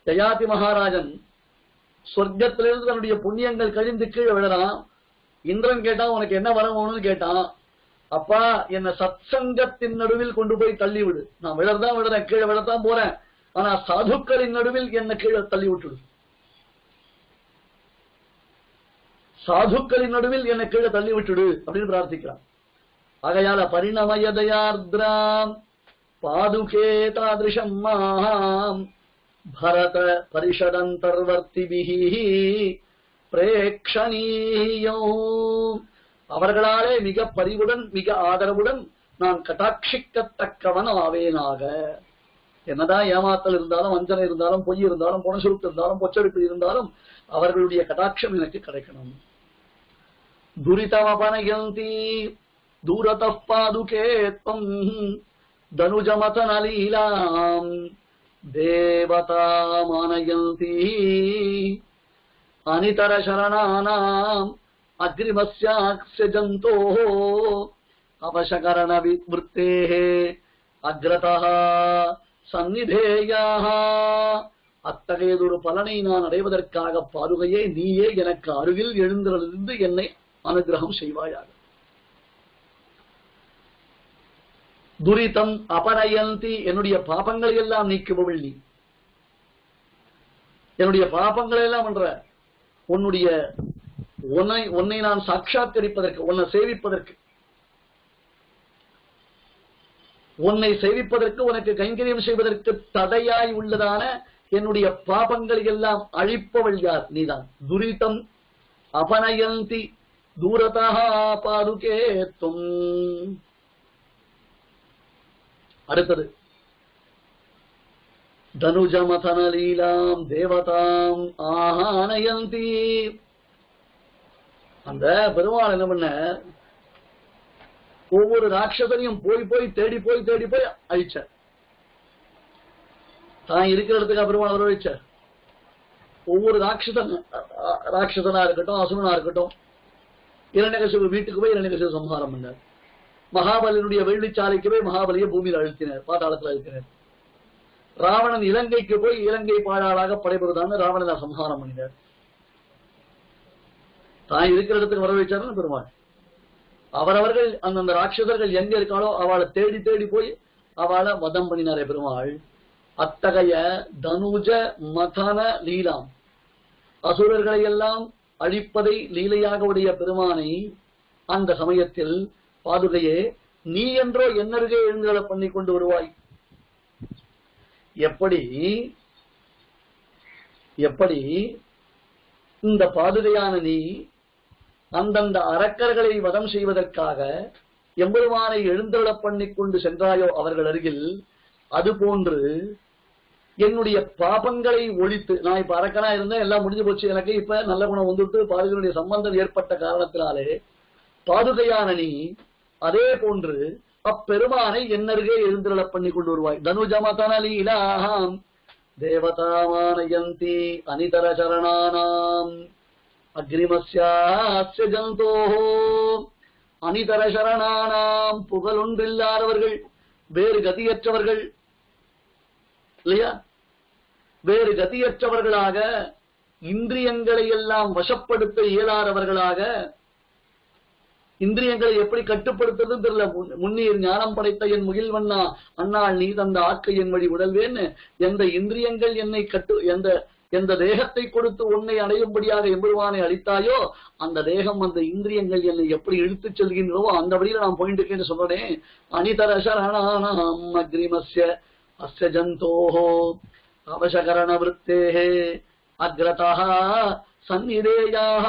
ஜயாதி மகாராஜன் சொர்க்கத்திலிருந்து தன்னுடைய புண்ணியங்கள் கழிந்து கீழே விழறான். இந்திரன் கேட்டான், உனக்கு என்ன வரணும்னு கேட்டான். அப்பா, என்ன சத்சங்கத்தின் நடுவில் கொண்டு போய் தள்ளி விடு. நான் விழறேன், கீழே விழத்தான் போறேன். ஆனா சாதுக்களின் நடுவில் என்ன கீழே தள்ளி விட்டுடு. சாதுக்களின் நடுவில் என்னை கீழே தள்ளி விட்டுடு அப்படின்னு பிரார்த்திக்கிறான். ஆகையால பரிணமயதயார்திராம் பாதுகே தாதிருஷம் மாம் பரத பரிஷதந்தர்வர்த்திபிஹி பிரேக்ஷணீயம். அவர்களாலே மிக பரிவுடன் மிக ஆதரவுடன் நான் கட்டாட்சிக்கத்தக்கவன் ஆவேனாக. என்னதான் ஏமாத்தல் இருந்தாலும், வஞ்சனை இருந்தாலும், பொய் இருந்தாலும், புனசுருட்டு இருந்தாலும், பொச்சரிப்பு இருந்தாலும் அவர்களுடைய கடாட்சம் எனக்கு கிடைக்கணும். துரிதமபனயந்தி தூரதः பாதுகே த்வம் தனுஜமதனலீலாம் தேவதாமானயந்தி அனிதர சரணானாம் அக்ரிமஸ்யாக்ஸ்ய ஜந்தோः அவசகரண விவృத்தேः அக்ரதः சந்நிதேயாः. அத்தகையதொரு பலனை நான் அடைவதற்காக பாதுகையே நீயே எனக்கு அருகில் எழுந்திருந்து என்னை அனுகிரகம் செய்வாயாக. துரிதம் அபநயந்தி, என்னுடைய பாபங்களை எல்லாம் நீக்குபவள் நீ. என்னுடைய பாபங்களை எல்லாம் என்ற உன்னுடைய உன்னை நான் சாட்சாத்கரிப்பதற்கு, உன்னை சேவிப்பதற்கு, உன்னை சேவிப்பதற்கு, உனக்கு கைங்கரியம் செய்வதற்கு தடையாய் உள்ளதான என்னுடைய பாபங்களை எல்லாம் அழிப்பவள் யார்? நீதான். துரிதம் அபநயந்தி தூரதா பாதுகே தும். அடுத்தது தனுஜமதன லீலாம் தேவதாம் ஆஹானயந்தி. அந்த பெருமாள் என்ன பண்ண, ஒவ்வொரு ராட்சசனையும் போய் தேடி போய் அழிச்ச. தான் இருக்கிற இடத்துக்கு பெருமாள் வரவழைச்ச. ஒவ்வொரு ராட்சசனா இருக்கட்டும், அசுரனா இருக்கட்டும், இரண்யகசிபு வீட்டுக்கு போய் இரண்யகசிபு சம்ஹாரம் பண்ணார். மகாபலியினுடைய வெள்ளிச்சாலைக்கு போய் மகாபலியை பூமியில் அழுத்தினார், பாதாளத்தில் அழுத்தினார். ராவணன் இலங்கைக்கு போய் இலங்கை பாழாளாக படைபெறுதான் ராவணனை சம்ஹாரம் பண்ணினார். தான் இருக்கிற இடத்துக்கு வரவழைச்சாருன்னு பெருமாள். அவரவர்கள் அந்தந்த ராட்சசர்கள் எங்க இருக்காளோ அவளை தேடி போய் அவளை வதம் பண்ணினாரே பெருமாள். அத்தகைய தனுஜ மதன லீலாம், அசுரர்களை எல்லாம் அழிப்பதை லீலையாக உடைய பெருமானை அந்த சமயத்தில் பாதுகையே நீ என்றோ என்னருகே எழுந்துகளை பண்ணி கொண்டு வருவாய். எப்படி இந்த பாதுகையான நீ அந்தந்த அரக்கர்களை வதம் செய்வதற்காக எம்பெருமானை எழுந்தருளப் பண்ணி கொண்டு சென்றாயோ அவர்கள் அருகில், அதுபோன்று என்னுடைய பாபங்களை ஒழித்து, நான் இப்ப அரக்கனா இருந்தேன், எல்லாம் முடிஞ்சு போச்சு, எனக்கு இப்ப நல்ல குணம் வந்துட்டு பாதுகையுடைய சம்பந்தம் ஏற்பட்ட காரணத்தினாலே பாதுகையான நீ அதே போன்று அப்பெருமானை என்னருகே எழுந்தருளப் பண்ணி கொண்டு வருவாய். தனுஜமதன லீலாம் தேவதாமானயந்தி அனிதர சரணானாம் அக்ரிமஸ்யாஸ்ய ஜந்தோஹோ. அனிதர சரணானாம், புகழொன்றில்லாதவர்கள், வேறு கதியற்றவர்கள் இல்லையா, வேறு கதியற்றவர்களாக, இந்திரியங்களை எல்லாம் வசப்படுத்த இயலாதவர்களாக, இந்திரியங்களை எப்படி கட்டுப்படுத்துறது தெரியல. முன்னீர் ஞானம் படைத்த என் முகில்வண்ணா அண்ணாள் நீ தந்த ஆக்கை என் வழி உடல்வேன்னு, எந்த இந்திரியங்கள் என்னை எந்த தேகத்தை கொடுத்து உன்னை அடையும்படியாக எம்பெருமானை அளித்தாயோ அந்த தேகம், அந்த இந்திரியங்கள் என்னை எப்படி இழுத்துச் செல்கின்றோ அந்த வழியில நான் போயிட்டு இருக்கேன்னு சொல்றேன். அனிதர சரணானாம் அக்ரிமஸ்ய அஸ்ய ஜந்தோஹோ அவசகரண விருத்தேஹே அக்ரதா சந்நிதேயாக.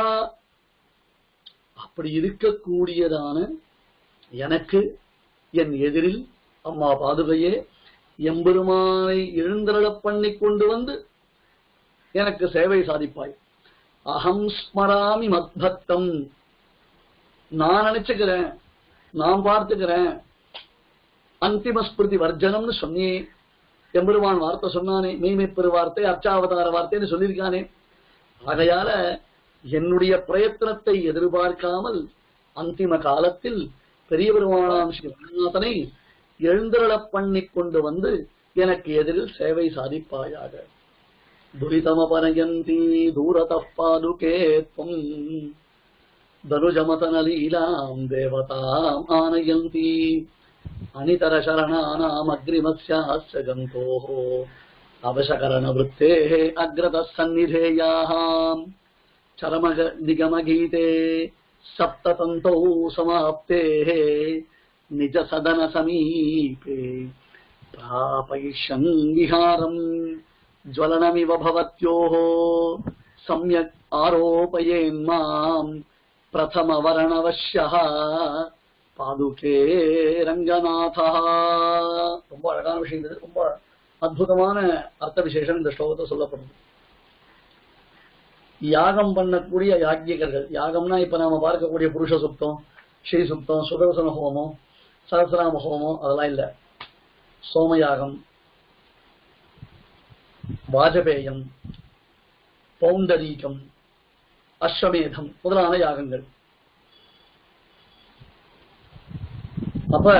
அப்படி இருக்கக்கூடியதான எனக்கு என் எதிரில் அம்மா பாதுகையே எம்பெருமானை எழுந்தருளப் பண்ணி கொண்டு வந்து எனக்கு சேவை சாதிப்பாய். அகம் ஸ்மராமி மத்பக்தம், நான் நினைச்சுக்கிறேன், நான் பார்த்துக்கிறேன். அந்திமஸ்பிருதி வர்ஜனம்னு சொன்னே, எம்பெருமான் வார்த்தை சொன்னானே, மெய்மைப்பெரு வார்த்தை, அர்ச்சாவதார வார்த்தைன்னு சொல்லியிருக்கானே. ஆகையால என்னுடைய பிரயத்தனத்தை எதிர்பார்க்காமல் அந்திம காலத்தில் பெரிய பெருமானாம் ஸ்ரீ ரங்கநாதனை எழுந்தருளப் பண்ணி கொண்டு வந்து எனக்கு எதிரில் சேவை சாதிப்பாயாக. துரிதமபனயந்தி தூரதः பாதுகே த்வம் தனுஜமதன லீலாம் தேவதாம் ஆனயந்தி அனிதர சரணானாம் அக்ரிமஸ்யாஸ்ய ஜந்தோஹோ அவசகரண விருத்தேஹ அக்ரதः சந்நிதேயாஹாம் சரமக நிகமகீதே சப்ததந்தௌ சமாப்தேஹ நிஜ சதன சமீபே பிராபயிஷன் விஹாரம் ஜ்வலனமிவ பவத்யோஹ சம்யக் ஆரோபயேன்மாம் பிரதம வரணவஷ்யஹ பாதுகே ரங்கநாதா. ரொம்ப அழகான விஷயம் இது. ரொம்ப அற்புதமான அர்த்த விசேஷம் இந்த ஸ்லோகத்தை சொல்லப்படுது. யாகம் பண்ணக்கூடிய யாக்ஞிகர்கள், யாகம்னா இப்ப நாம பார்க்கக்கூடிய புருஷ சுத்தம், ஸ்ரீ சுத்தம், சுதர்சன ஹோமம், சஹஸ்ரநாம ஹோமம் அதெல்லாம் இல்ல. சோமயாகம், வாஜபேயம், பௌண்டரீகம், அஸ்வமேதம் முதலான யாகங்கள். அப்ப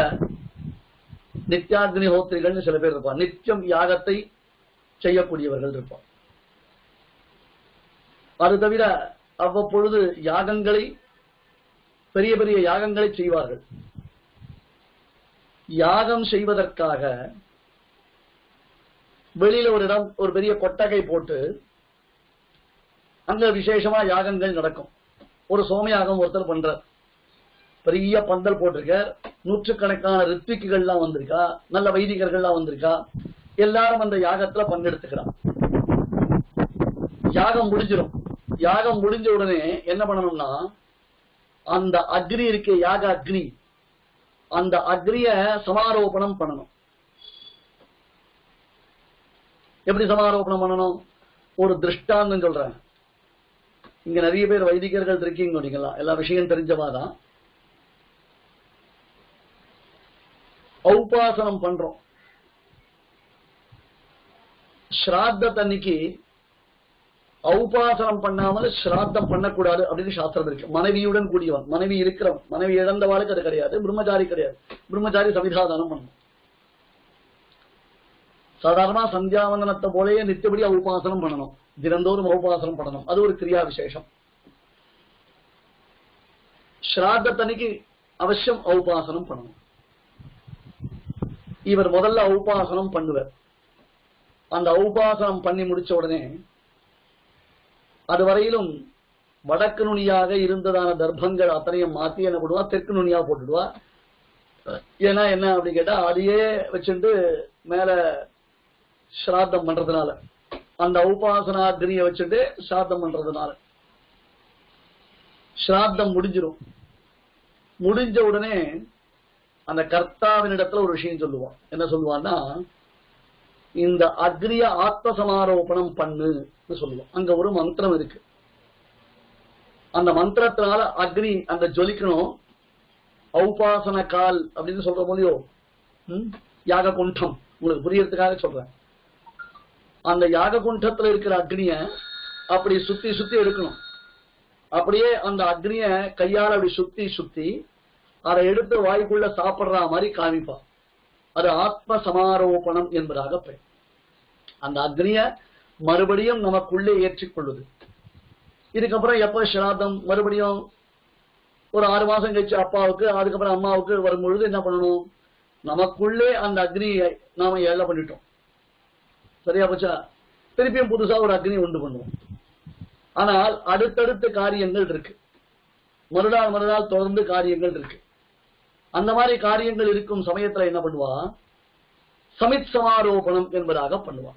நித்யாக்னிஹோத்திரிகள் சில பேர் இருப்பார், நித்தியம் யாகத்தை செய்யக்கூடியவர்கள் இருப்பார். அது தவிர அவ்வப்பொழுது யாகங்களை, பெரிய பெரிய யாகங்களை செய்வார்கள். யாகம் செய்வதற்காக வெளியில ஒரு இடம், ஒரு பெரிய கொட்டகை போட்டு அங்க விசேஷமா யாகங்கள் நடக்கும். ஒரு சோமயாகம் ஒருத்தர் பண்றார், பெரிய பந்தல் போட்டிருக்க, நூற்றுக்கணக்கான ரித்விக்குகள்லாம் வந்திருக்கா, நல்ல வைதிகர்கள்லாம் வந்திருக்கா, எல்லாரும் அந்த யாகத்துல பங்கெடுத்துக்கிறான். யாகம் முடிஞ்சிடும். யாகம் முடிஞ்ச உடனே என்ன பண்ணணும்னா, அந்த அக்னி இருக்க யாக அக்னி, அந்த அக்னிய சமாரோபணம் பண்ணணும். எப்படி சமாரோபணம் பண்ணணும்? ஒரு திருஷ்டாந்தம் சொல்றேன். இங்க நிறைய பேர் வைதிகர்கள் இருக்கீங்க, நீங்களா எல்லா விஷயம் தெரிஞ்சவாதான். ஔபாசனம் பண்றோம். ஸ்ராத்தன்னைக்கு ஔபாசனம் பண்ணாமல் ஸ்ராத்தம் பண்ணக்கூடாது அப்படின்னு சாஸ்திரம் இருக்கு. மனைவியுடன் கூடியவன், மனைவி இருக்கிறவன், மனைவி இழந்தவாளுக்கு அது கிடையாது, பிரம்மச்சாரி கிடையாது. பிரம்மச்சாரி சவிதாதானம் பண்ணணும். சாதாரண சந்தியாவந்தனத்தை போலயே நித்தியபடி உபாசனம் பண்ணணும், தினந்தோறும் உபாசனம் பண்ணணும். அது ஒரு கிரியா விசேஷம். ஸ்ராத்தன்னைக்கு அவசியம் உபாசனம் பண்ணணும். இவர் முதல்ல உபாசனம் பண்ணுவார். அந்த உபாசனம் பண்ணி முடிச்ச உடனே அதுவரையிலும் வடக்கு நுனியாக இருந்ததான தர்ப்பங்கள் அத்தனையும் மாத்தி என்ன பண்ணுவா, தெற்கு நுனியா போட்டுடுவா. ஏன்னா என்ன அப்படின்னு கேட்டா, அதையே வச்சுட்டு மேல ஸ்ராத்தம் பண்றதுனால, அந்த உபாசனாகிரியை வச்சுட்டு ஸ்ராத்தம் பண்றதுனால ஸ்ராத்தம் முடிஞ்சிடும். முடிஞ்ச உடனே அந்த கர்த்தாவினிடத்துல ஒரு விஷயம் சொல்லுவான். என்ன சொல்லுவான்னா, இந்த அக்னிய ஆத்ம சமாரோபணம் பண்ணுன்னு சொல்லுவோம். அங்க ஒரு மந்திரம் இருக்கு. அந்த மந்திரத்தினால அக்னி அந்த ஜொலிக்கணும். ஔபாசன கால் அப்படின்னு சொல்ற போலியோ, யாக குண்டம், உங்களுக்கு புரியறதுக்காக சொல்றேன். அந்த யாக குண்டத்துல இருக்கிற அக்னிய அப்படி சுத்தி சுத்தி எடுக்கணும். அப்படியே அந்த அக்னிய கையால அப்படி சுத்தி சுத்தி அதை எடுத்து வாய்க்குள்ள சாப்பிடுற மாதிரி காமிப்பா. அது ஆத்ம சமாரோபணம் என்பதாக பெயர். அந்த அக்னிய மறுபடியும் நமக்குள்ளே ஏற்றிக்கொள்ளுது. இதுக்கப்புறம் எப்ப ஸ்ராத்தம் மறுபடியும் ஒரு 6 மாசம் கழிச்சு அப்பாவுக்கு, அதுக்கப்புறம் அம்மாவுக்கு வரும்பொழுது என்ன பண்ணணும், நமக்குள்ளே அந்த அக்னியை நாம ஏழை பண்ணிட்டோம். சரியா போச்சா? திருப்பியும் புதுசா ஒரு அக்னி உண்டு பண்ணுவோம். ஆனால் அடுத்தடுத்த காரியங்கள் இருக்கு, மறுநாள் மறுநாள் தொடர்ந்து காரியங்கள் இருக்கு. அந்த மாதிரி காரியங்கள் இருக்கும் சமயத்துல என்ன பண்ணுவா, சமித் சமாரோபணம் என்பதாக பண்ணுவா.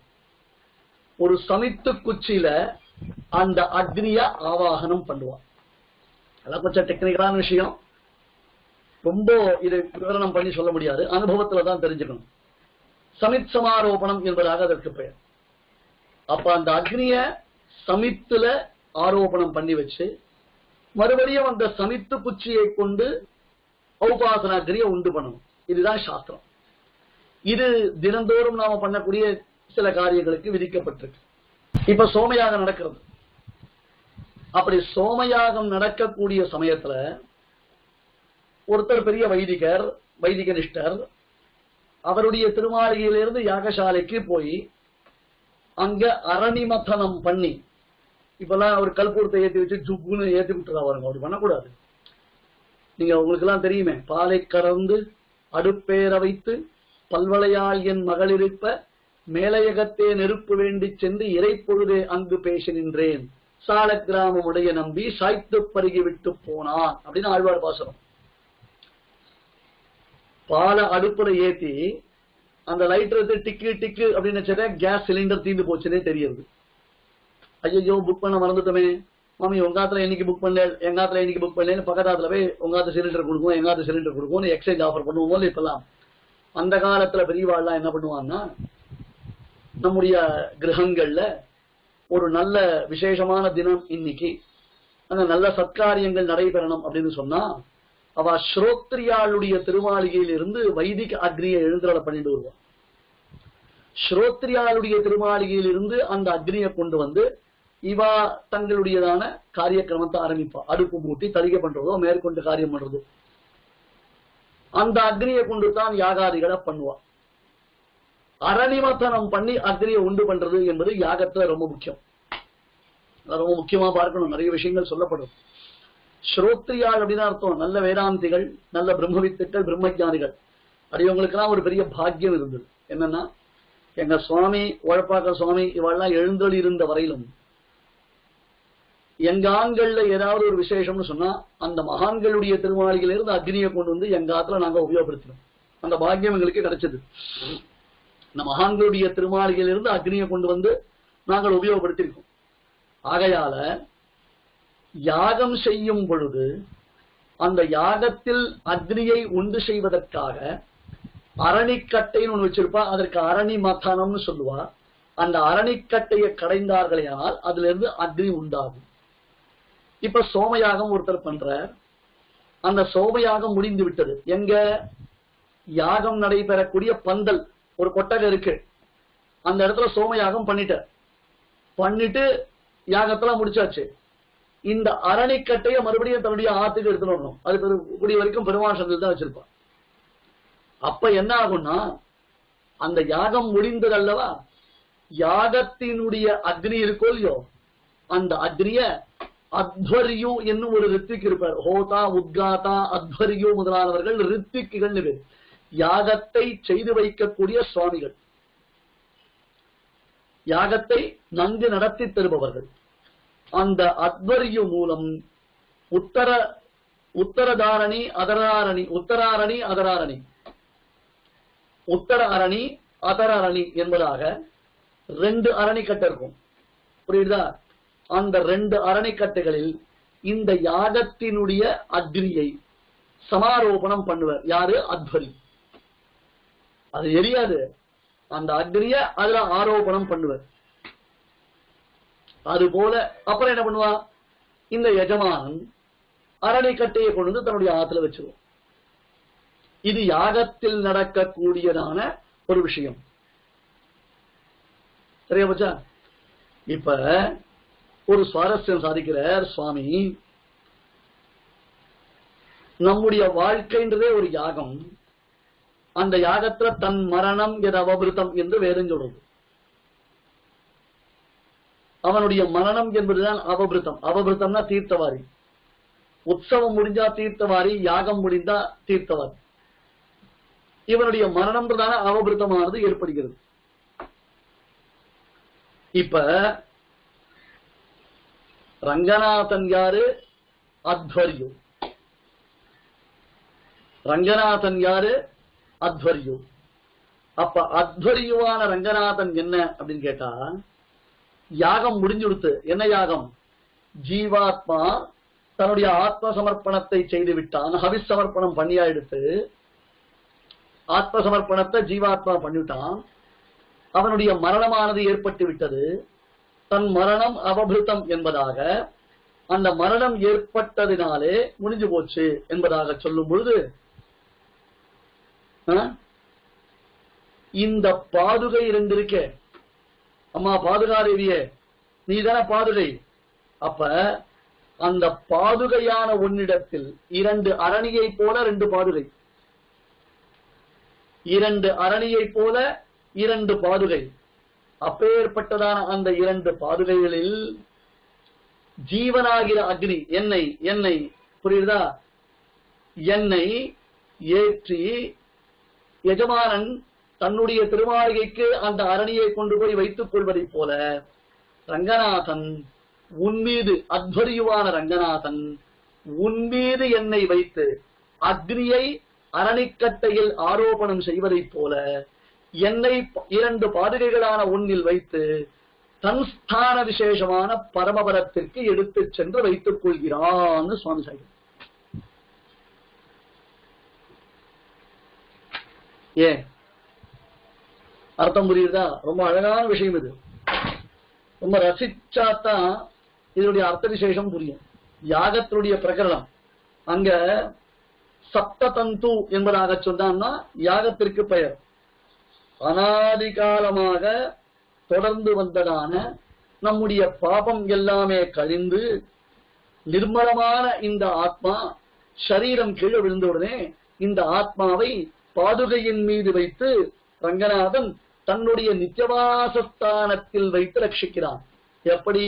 ஒரு சமித்து குச்சியில அந்த அக்னிய ஆவாகனம் பண்ணுவா. அதெல்லாம் கொஞ்சம் டெக்னிக்கலான விஷயம், ரொம்ப இது விவரணம் பண்ணி சொல்ல முடியாது, அனுபவத்துலதான் தெரிஞ்சுக்கணும். சமித் சமாரோபணம் என்பதாக அதற்கு பெயர். அப்ப அந்த அக்னிய சமித்துல ஆரோபணம் பண்ணி வச்சு மறுபடியும் அந்த சமித்து குச்சியை கொண்டு ஔபாசனாகிரியை உண்டு பண்ணணும். இதுதான் சாஸ்திரம். இது தினந்தோறும் நாம பண்ணக்கூடிய சில காரியங்களுக்கு விதிக்கப்பட்டிருக்கு. இப்ப சோமயாகம் நடக்கிறது. அப்படி சோமயாகம் நடக்கக்கூடிய சமயத்துல ஒருத்தர் பெரிய வைதிகர், வைதிக நிஷ்டர், அவருடைய திருமாளிகையிலிருந்து யாகசாலைக்கு போய் அங்க அரணிமத்தனம் பண்ணி, இப்பெல்லாம் ஒரு கல்பூரத்தை ஏற்றி வச்சு ஜுப்புன்னு ஏற்றி விட்டுறா பாருங்க, அப்படி பண்ணக்கூடாது. நீங்க உங்களுக்கு எல்லாம் தெரியுமே, பாலை கறந்து அடுப்பேற வைத்து பல்வளையால் என் மகளிருப்ப மேலையகத்தே நெருப்பு வேண்டி சென்று இறைப்பொழுதே அங்கு பேச நின்றேன், சால கிராமம் உடைய நம்பி சாய்த்து பருகி விட்டு போனான் அப்படின்னு ஆழ்வார் பாசனம். பாலை அடுப்புல ஏத்தி அந்த லைட்டர் எடுத்து டிக்கு டிக்கு அப்படின்னு கேஸ் சிலிண்டர் தீர்ந்து போச்சுன்னே தெரியுது. ஐயோ புக் பண்ண மறந்துட்டோமே, மாமி உங்காத்துல இன்னைக்கு புக் பண்ணல, எங்காத்துல இன்னைக்கு புக் பண்ணல, பக்கத்தாத்துல போய் உங்காத்த சிலிண்டர் கொடுக்கும், எங்காத்த சிலிண்டர் கொடுக்கும், எக்ஸ்சேஞ்ச் ஆஃபர் பண்ணுவோம். இப்பெல்லாம் அந்த காலத்துல பெரியவாள்லாம் என்ன பண்ணுவான்னா, நம்முடைய கிரகங்கள்ல ஒரு நல்ல விசேஷமான தினம் இன்னைக்கு, அந்த நல்ல சத்காரியங்கள் நடைபெறணும் அப்படின்னு சொன்னா அவ ஸ்ரோத்ரியாளுடைய திருமாளிகையில் இருந்து வைதிக அக்னியை எழுந்துரலை பண்ணிட்டு வருவான். ஸ்ரோத்ரியாளுடைய திருமாளிகையில் இருந்து அந்த அக்னியை கொண்டு வந்து இவா தங்களுடையதான காரியக்கிரமத்தை ஆரம்பிப்பா. அடுப்பு மூட்டி தலிகை பண்றதோ மேற்கொண்டு காரியம் பண்றதோ அந்த அக்னியை கொண்டு தான் யாகாதிகளை பண்ணுவா. அரணிமத்தனம் பண்ணி அக்னியை உண்டு பண்றது என்பது யாகத்துல ரொம்ப முக்கியம். ரொம்ப முக்கியமா பார்க்கணும், நிறைய விஷயங்கள் சொல்லப்படும். ஸ்ரோத்ரியாள் அப்படின்னு அர்த்தம் நல்ல வேதாந்திகள், நல்ல பிரம்மவித்துக்கள், பிரம்மஜானிகள். அடியவங்களுக்கெல்லாம் ஒரு பெரிய பாக்கியம் இருந்தது. என்னன்னா, எங்க சுவாமி உழப்பாக்க சுவாமி இவெல்லாம் எழுந்தொழி இருந்த வரையிலும் எங்க ஆண்கள்ல ஏதாவது ஒரு விசேஷம்னு சொன்னா அந்த மகான்களுடைய திருமாளிகளிலிருந்து அக்னியை கொண்டு வந்து எங்க ஆத்துல நாங்க உபயோகப்படுத்தினோம். அந்த பாக்கியம் எங்களுக்கு கிடைச்சது. இந்த மகான்களுடைய திருமாளிகளிலிருந்து அக்னியை கொண்டு வந்து நாங்கள் உபயோகப்படுத்தியிருக்கோம். ஆகையால யாகம் செய்யும் பொழுது அந்த யாகத்தில் அக்னியை உண்டு செய்வதற்காக அரணிக்கட்டைன்னு ஒண்ணு வச்சிருப்பா. அதற்கு அரணி மத்தானம்னு சொல்லுவா. அந்த அரணிக்கட்டையை கடைந்தார்களே ஆனால் அதுல இருந்து அக்னி உண்டாகும். இப்ப சோமயாகம் ஒருத்தர் பண்ற, அந்த சோமயாகம் முடிந்து விட்டது. எங்க யாகம் நடைபெறக்கூடிய பந்தல் ஒரு கொட்டகை இருக்கு, அந்த இடத்துல சோமயாகம் பண்ணிட்டு யாகத்தெல்லாம் முடிச்சாச்சு. இந்த அரணிக்கட்டைய மறுபடியும் தன்னுடைய ஆத்துக்கு எடுத்துட்டு வரணும். அது கூடிய வரைக்கும் பெருமாள் சந்தில் தான் வச்சிருப்பான். அப்ப என்ன ஆகும்னா, அந்த யாகம் முடிந்தது அல்லவா, யாகத்தினுடைய அக்னி இருக்கோ இல்லையோ, அந்த அக்னிய அத்வரியு என்னும் ஒரு ரித்திக் இருப்பார். ஹோதா, உத்காதா, அத்வரியு முதலானவர்கள் ரித்திக்குகள். யாகத்தை செய்து வைக்கக்கூடிய சுவாமிகள், யாகத்தை நன்கு நடத்தி தருபவர்கள். அந்த அத்வரியு மூலம் உத்தரதாரணி அதராரணி, உத்தராரணி அதராரணி, உத்தர அரணி அதர அரணி என்பதாக 2 அரணிக்கட்டை இருக்கும். புரியுதா? அந்த 2 அரணிக்கட்டைகளில் இந்த யாகத்தினுடைய அக்னியை சமாரோபணம் பண்ணுவார். யாரு? அத்வரி. அது எரியாது, அந்த அக்னிய அதுல ஆரோபணம் பண்ணுவார். அது போல அப்புறம் என்ன பண்ணுவா, இந்த எஜமானன் அரணிக்கட்டையை கொண்டு வந்து தன்னுடைய ஆத்துல வச்சிருவோம். இது யாகத்தில் நடக்கக்கூடியதான ஒரு விஷயம். சரியா போச்சா? இப்ப ஒரு சுவாரஸ்யம் சாதிக்கிறார் சுவாமி. நம்முடைய வாழ்க்கைன்றதே ஒரு யாகம். அந்த யாகத்துல தன் மரணம் எது அவபிருத்தம் என்று வேறும் சொல்றது. அவனுடைய மரணம் என்பதுதான் அவபிருத்தம். அவபிருத்தம்னா தீர்த்தவாரி. உற்சவம் முடிஞ்சா தீர்த்தவாரி, யாகம் முடிந்தா தீர்த்தவாரி. இவனுடைய மரணம்ன்றதான அவபிருத்தமானது ஏற்படுகிறது. இப்ப ரங்கநாதன் யாரு? அத்வரியு. ரங்கநாதன் யாரு? அத்வரியு. அப்ப அத்வரியுவான ரங்கநாதன் என்ன அப்படின்னு கேட்டா, யாகம் முடிஞ்சுடுத்து. என்ன யாகம்? ஜீவாத்மா தன்னுடைய ஆத்ம சமர்ப்பணத்தை செய்து விட்டான். ஹவிஸ் சமர்ப்பணம் பண்ணியா எடுத்து ஆத்ம சமர்ப்பணத்தை ஜீவாத்மா பண்ணிவிட்டான். அவனுடைய மரணமானது ஏற்பட்டு விட்டது. தன் மரணம் அவபிருத்தம் என்பதாக, அந்த மரணம் ஏற்பட்டதினாலே முடிஞ்சு போச்சு என்பதாக சொல்லும் பொழுது, இந்த பாதுகை 2 இருக்கே, அம்மா பாதுகாதேவியே நீதான பாதுகை. அப்ப அந்த பாதுகையான உன்னிடத்தில் 2 அரணியை போல 2 பாதுகை, 2 அரணியை போல 2 பாதுகை. அப்பேற்பட்டதான அந்த 2 பாதுகைகளில் ஜீவனாகிற அக்னி என்னை புரியுதா, என்னை ஏற்றி எஜமானன் தன்னுடைய திருமாளிகைக்கு அந்த அரணியை கொண்டு போய் வைத்துக் கொள்வதை போல ரங்கநாதன் உன்மீது, அத்வரியுவான ரங்கநாதன் உன்மீது என்னை வைத்து அக்னியை அரணிக்கட்டையில் ஆரோபணம் செய்வதை போல என்னை 2 பாதுகைகளான உன்னில் வைத்து தன் ஸ்தான விசேஷமான பரமபரத்திற்கு எடுத்துச் சென்று வைத்துக் கொள்கிறான் சுவாமி சாஹிப். ஏன் அர்த்தம் புரியுதா? ரொம்ப அழகான விஷயம் இது. ரொம்ப ரசிச்சாத்தான் இதனுடைய அர்த்த விசேஷம் புரியும். யாகத்தினுடைய பிரகரணம் அங்க சப்ததந்து என்பதாக சொன்னான்னா யாகத்திற்கு பெயர். அனாதி காலமாக தொடர்ந்து வந்ததான நம்முடைய பாபம் எல்லாமே கழிந்து நிர்மலமான இந்த ஆத்மா சரீரம் கீழே விழுந்தவுடனே இந்த ஆத்மாவை பாதுகையின் மீது வைத்து ரங்கநாதன் தன்னுடைய நித்தியவாசஸ்தானத்தில் வைத்து ரட்சிக்கிறான். எப்படி?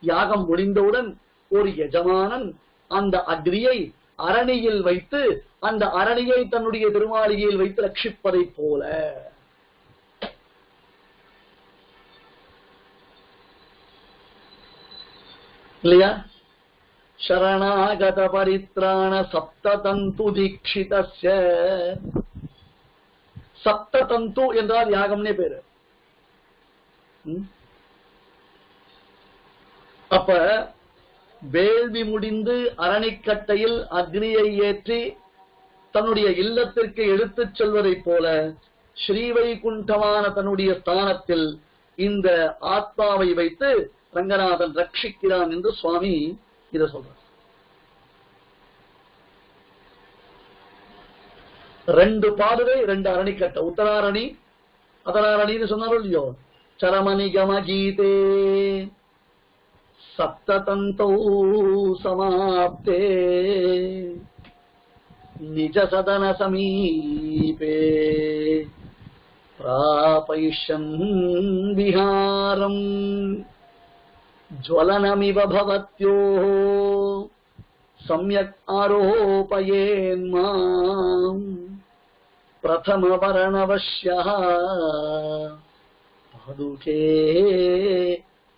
யாகம் முடிந்தவுடன் ஒரு எஜமானன் அந்த அக்னியை அரணியில் வைத்து அந்த அரணியை தன்னுடைய திருமாளிகையில் வைத்து ரட்சிப்பதை போல இல்லையா? சரணாகத பரித்ராண சப்ததந்து தீட்சிதஸ்ய. சப்ததந்து என்றால் யாகம்னே பேரு. அப்ப வேள்வி முடிந்து அரணிக்கட்டையில் அக்னியை ஏற்றி தன்னுடைய இல்லத்திற்கு எடுத்துச் செல்வதைப் போல ஸ்ரீவைகுண்டமான தன்னுடைய ஸ்தானத்தில் இந்த ஆத்மாவை வைத்து ரங்கநாதன் ரட்சிக்கிறான் என்று சுவாமி இத சொல்றார். ரெண்டு பாதுகை, ரெண்டு அரணிக்கட்டை, உத்தராரணி அதராரணின்னு சொன்னாரோ இல்லையோ. சரமணிகம கீதே சப்ததந்தௌ சமாப்தே நிஜ சதன சமீபே பிராபயிஷன் விஹாரம் ஜ்வலனமிவ பவத்யோः சம்யக் ஆரோபயேன்மாம் பிரதமவரணவஸ்யः பாதுகே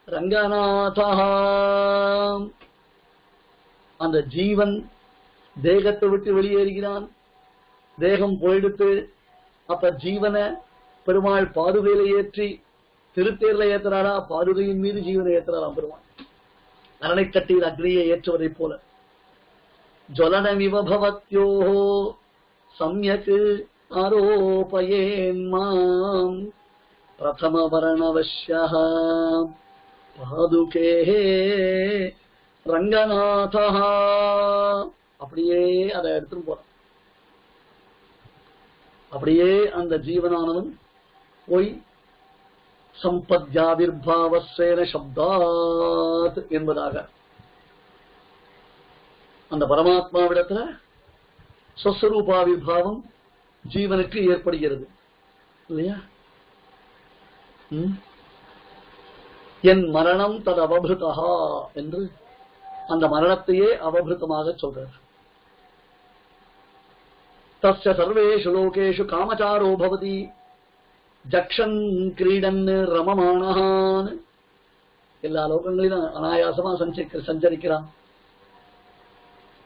ரங்கநாதः. அந்த ஜீவன் தேகத்தை விட்டு வெளியேறுகிறான், தேகம் போயிடுத்து. அப்ப ஜீவனை பெருமாள் பாதுகையில ஏற்றி திருத்தேர்ல ஏத்துறாரா, பாதுகையின் மீது ஜீவனை ஏத்துறாராம் பெருமாள். அரணைக்கட்டியில் அக்னியை ஏற்றுவதை போல. ஜ்வலனமிவ பவத்யோः சம்யக் ஆரோபயேன்மாம் பிரதமவரணவஸ்யः பாதுகே ரங்கநாதः. அப்படியே அதை எடுத்துட்டு போற. அப்படியே அந்த ஜீவனானவன் போய் சம்பத்யாவிர்பாவஸ்வேன சப்தாத் என்பதாக அந்த பரமாத்மாவிடத்துல ஸ்வஸ்வரூபாவிர்பாவம் ஜீவனுக்கு ஏற்படுகிறது இல்லையா? என் மரணம் தது அவபிருதா என்று அந்த மரணத்தையே அவபிருத்தமாக சொல்றார். தஸ்ய சர்வேஷு லோகேஷு காமச்சாரோ பவதி ஜக்ஷன் கிரீடன் ரமமானஹான். எல்லா லோகங்களிலும் அனாயாசமா சஞ்சரிக்கிறான்,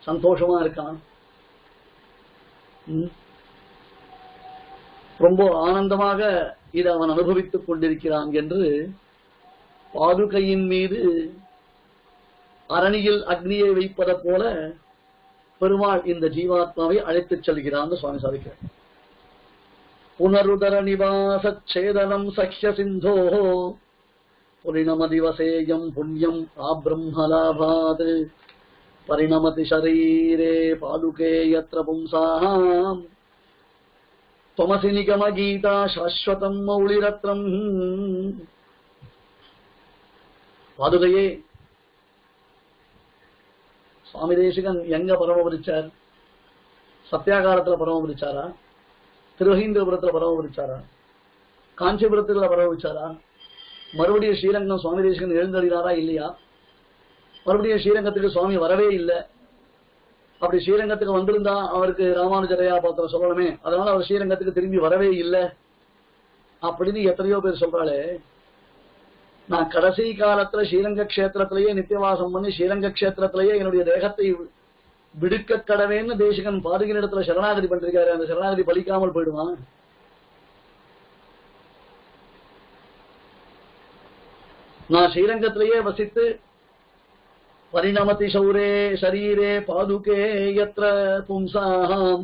சந்தோஷமா இருக்கான், ரொம்ப ஆனந்தமாக இதை அவன் அனுபவித்துக் கொண்டிருக்கிறான் என்று பாதுகையின் மீது அரணியில் அக்னியை வைப்பதை போல பெருமாள் இந்த ஜீவாத்மாவை அழைத்துச் செல்கிறான் சுவாமி சாதிக்கிறார். புனருதர நிவாசேதனம் சஹ்ய சிந்தோ புரிணமதிவசேயம் புண்ணியம் ஆப்ரம்மலாபாத் பரிணமதி ஷரீரே பாதுகே யத்ர பும்சாம் त्वमसि निगम गीता शाश्वतम मौलिरत्नम. பாதுகையே, சுவாமி தேசிகன் எங்க பரமபரிச்சார்? சத்தியாகாரத்துல பரமபரிச்சாரா? திருவஹீந்திரபுரத்துல பரமபரிச்சாரா? காஞ்சிபுரத்துல பரமபரிச்சாரா? மறுபடியும் ஸ்ரீரங்கம் சுவாமி தேசிகன் எழுந்தறினாரா இல்லையா? மறுபடியும் ஸ்ரீரங்கத்துக்கு சுவாமி வரவே இல்லை. அப்படி ஸ்ரீரங்கத்துக்கு வந்திருந்தா அவருக்கு ராமானுஜரையா பாத்திரம் சொல்லணுமே, அதனால அவர் ஸ்ரீரங்கத்துக்கு திரும்பி வரவே இல்லை அப்படின்னு எத்தனையோ பேர் சொல்றாளே. நான் கடைசி காலத்துல ஸ்ரீரங்க கஷேத்திரத்திலேயே நித்தியவாசம் பண்ணி ஸ்ரீரங்க கஷேத்திரத்திலேயே என்னுடைய தேகத்தை விடுக்க கடவேன்னு தேசிகன் பாதுகின் இடத்துல சரணாகதி பண்றாரு. அந்த சரணாகதி பலிக்காமல் போயிடுவான். நான் ஸ்ரீரங்கத்திலேயே வசித்து பரிணமதி சௌரே ஷரீரே பாதுகே யத்ர பும்சாம்.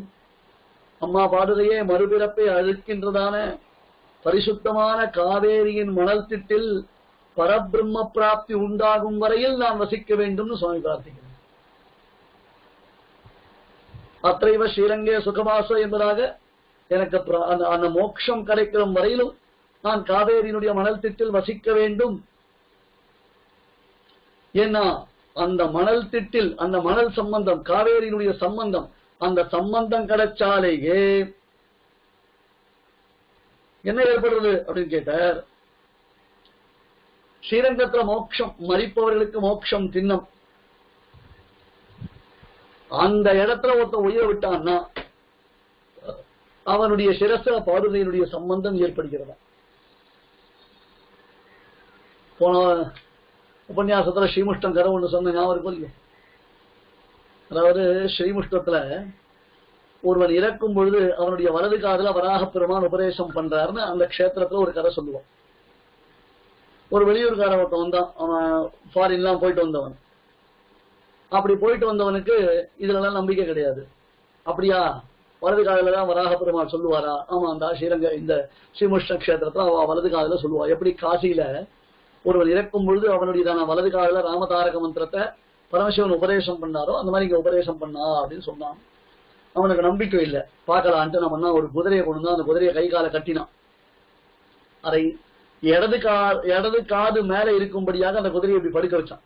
அம்மா பாதுகையே, மறுபிறப்பை அழுக்கின்றதான பரிசுத்தமான காவேரியின் மணல் திட்டில் பரபிரம்ம பிராப்தி உண்டாகும் வரையில் நான் வசிக்க வேண்டும் சுவாமி பிரார்த்திக்கிறேன். அத்தைவ ஸ்ரீரங்கே சுகவாச என்பதாக எனக்கு அந்த மோட்சம் கிடைக்கிற வரையிலும் நான் காவேரியினுடைய மணல் திட்டில் வசிக்க வேண்டும். ஏன்னா அந்த மணல் திட்டில் அந்த மணல் சம்பந்தம், காவேரியினுடைய சம்பந்தம், அந்த சம்பந்தம் கிடைச்சாலேயே என்ன ஏற்படுறது அப்படின்னு கேட்டார். ஸ்ரீரங்கத்துல மோட்சம், மரிப்பவர்களுக்கு மோட்சம் திண்ணம். அந்த இடத்துல ஒருத்தன் உயிரை விட்டான்னா அவனுடைய சிரஸ்ல பாதுகையினுடைய சம்பந்தம் ஏற்படுகிறதா? போன உபன்யாசத்துல ஸ்ரீமுஷ்டம் கதை ஒன்று சொன்ன ஞாபகம் இல்லையா? அதாவது ஸ்ரீமுஷ்டத்துல ஒருவன் இறக்கும் பொழுது அவனுடைய வலது காதுல வராக பெருமான் உபதேசம் பண்றாருன்னு அந்த கஷேத்திரத்துல ஒரு கதை சொல்லுவான். ஒரு வெளியூர்கார ஒருத்தன் வந்தான், அவன் ஃபாரின்லாம் போயிட்டு வந்தவன். அப்படி போயிட்டு வந்தவனுக்கு இதுல எல்லாம் நம்பிக்கை கிடையாது. அப்படியா, வலது காதுல தான் வராக பெருமாள் சொல்லுவாரா? ஆமா, அந்த ஸ்ரீரங்க இந்த ஸ்ரீமுஷ்ட கஷேத்திரத்துல அவ வலது காதுல சொல்லுவா. எப்படி காசியில ஒருவன் இறக்கும் பொழுது அவனுடைய வலது காதுல ராமதாரக மந்திரத்தை பரமசிவன் உபதேசம் பண்ணாரோ அந்த மாதிரி இங்க உபதேசம் பண்ணா அப்படின்னு சொன்னான். அவனுக்கு நம்பிக்கை இல்லை. பார்க்கலான்ட்டு நம்ம ஒரு குதிரையை கொண்டு வந்து அந்த குதிரையை கை காலை கட்டினான். அதை இடது காது மேல இருக்கும்படியாக அந்த குதிரையை இப்படி படுக்க வச்சான்.